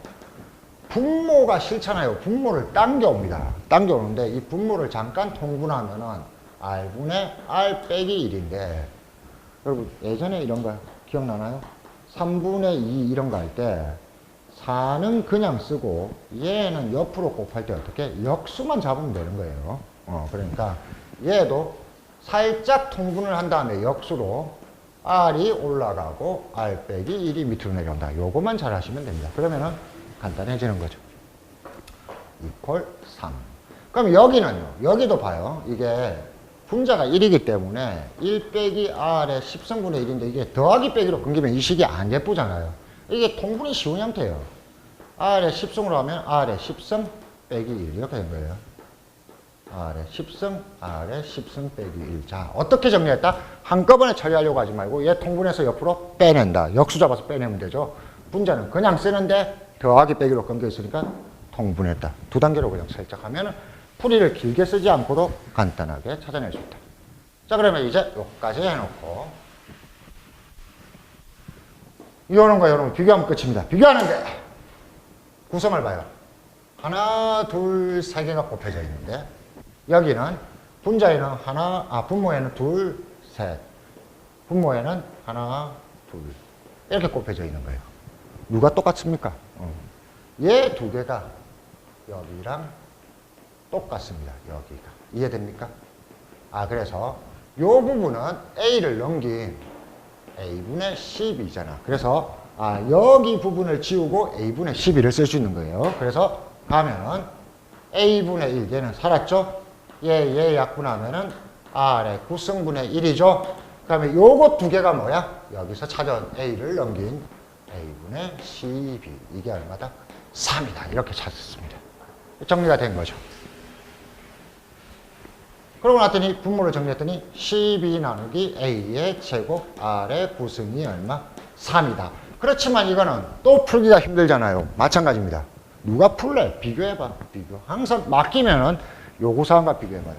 분모가 싫잖아요. 분모를 당겨옵니다. 당겨오는데 이 분모를 잠깐 통분하면은 R분의 R 빼기 1인데 여러분 예전에 이런 거 기억나나요? 3분의 2 이런 거 할 때 4는 그냥 쓰고 얘는 옆으로 곱할 때 어떻게? 역수만 잡으면 되는 거예요. 그러니까 얘도 살짝 통분을 한 다음에 역수로 R이 올라가고 R 빼기 1이 밑으로 내려온다. 요것만 잘 하시면 됩니다. 그러면은 간단해지는 거죠. 이퀄 3. 그럼 여기는요. 여기도 봐요. 이게 분자가 1이기 때문에 1 빼기 R의 10승분의 1인데 이게 더하기 빼기로 끊기면 이 식이 안 예쁘잖아요. 이게 통분이 쉬운 형태예요. R의 10승으로 하면 R의 10승 빼기 1 이렇게 된 거예요. R의 10승, R의 10승 빼기 1. 자, 어떻게 정리했다? 한꺼번에 처리하려고 하지 말고 얘 통분해서 옆으로 빼낸다. 역수 잡아서 빼내면 되죠. 분자는 그냥 쓰는데 더하기 빼기로 끊겨 있으니까 통분했다. 두 단계로 그냥 살짝 하면은 풀이를 길게 쓰지 않고도 간단하게 찾아낼 수 있다. 자, 그러면 이제 여기까지 해놓고 요런과 요런 비교하면 끝입니다. 비교하는데 구성을 봐요. 하나, 둘, 세 개가 곱해져 있는데 여기는 분자에는 분모에는 둘, 셋. 분모에는 하나, 둘. 이렇게 곱해져 있는 거예요. 누가 똑같습니까? 얘 두 개가 여기랑 똑같습니다. 여기가. 이해됩니까? 그래서 요 부분은 A를 넘긴 A분의 12잖아. 그래서 여기 부분을 지우고 A분의 12를 쓸 수 있는 거예요. 그래서 가면은 A분의 1, 얘는 살았죠? 얘 약분하면은 R의 9승분의 1이죠? 그 다음에 요거 두 개가 뭐야? 여기서 찾아온 A를 넘긴 A분의 12. 이게 얼마다? 3이다. 이렇게 찾았습니다. 정리가 된 거죠. 그러고 났더니 분모를 정리했더니 12 나누기 A의 제곱 R의 9승이 얼마? 3이다. 그렇지만 이거는 또 풀기가 힘들잖아요. 마찬가지입니다. 누가 풀래? 비교해봐. 비교. 항상 맡기면은 요구사항과 비교해봐요.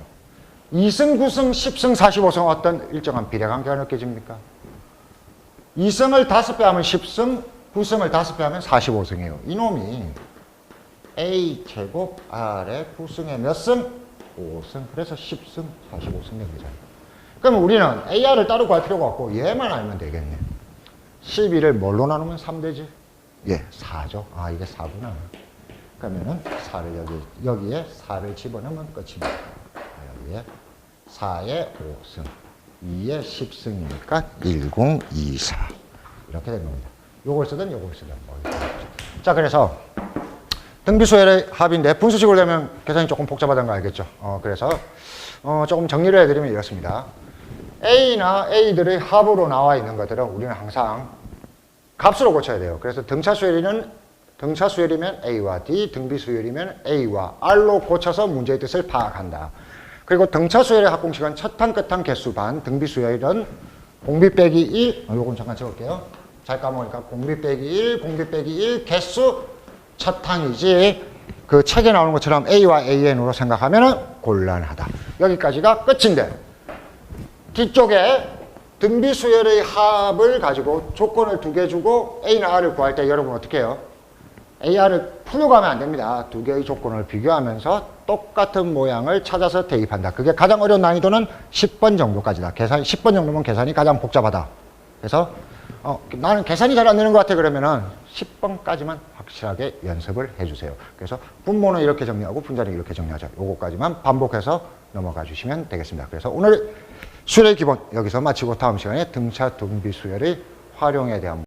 2승, 9승, 10승, 45승 어떤 일정한 비례관계가 느껴집니까? 2승을 5배 하면 10승, 9승을 5배 하면 45승이에요. 이놈이 A제곱 R의 9승에 몇 승? 5승. 그래서 10승, 45승 된 거잖아요. 그러면 우리는 AR을 따로 구할 필요가 없고 얘만 알면 되겠네. 12를 뭘로 나누면 3 되지? 예, 4죠. 아, 이게 4구나. 그러면은 4를 여기에 4를 집어넣으면 끝입니다. 여기에 4에 5승, 2에 10승이니까 1024. 이렇게 된 겁니다. 요걸 쓰든 요걸 쓰든. 자, 그래서 등비수열의 합인데 분수식으로 되면 계산이 조금 복잡하다는 거 알겠죠? 그래서 조금 정리를 해드리면 이렇습니다. A나 A들의 합으로 나와 있는 것들은 우리는 항상 값으로 고쳐야 돼요. 그래서 등차수열이면 A와 D, 등비수열이면 A와 R로 고쳐서 문제의 뜻을 파악한다. 그리고 등차수열의 합공식은 첫항, 끝항, 개수 반, 등비수열은 공비 빼기 1, 요건 잠깐 적을게요. 잘 까먹으니까 공비 빼기 1, 공비 빼기 1, 개수 첫항이지 그 책에 나오는 것처럼 A와 AN으로 생각하면 곤란하다. 여기까지가 끝인데 뒤쪽에 등비수열의 합을 가지고 조건을 2개 주고 A나 R을 구할 때 여러분 어떻게 해요? AR을 풀고 가면 안 됩니다. 2개의 조건을 비교하면서 똑같은 모양을 찾아서 대입한다. 그게 가장 어려운 난이도는 10번 정도까지다. 10번 정도면 계산이 가장 복잡하다. 그래서 나는 계산이 잘 안 되는 것 같아 그러면은 10번까지만 확실하게 연습을 해주세요. 그래서 분모는 이렇게 정리하고 분자는 이렇게 정리하자. 요거까지만 반복해서 넘어가 주시면 되겠습니다. 그래서 오늘 수열의 기본 여기서 마치고 다음 시간에 등차 등비 수열의 활용에 대한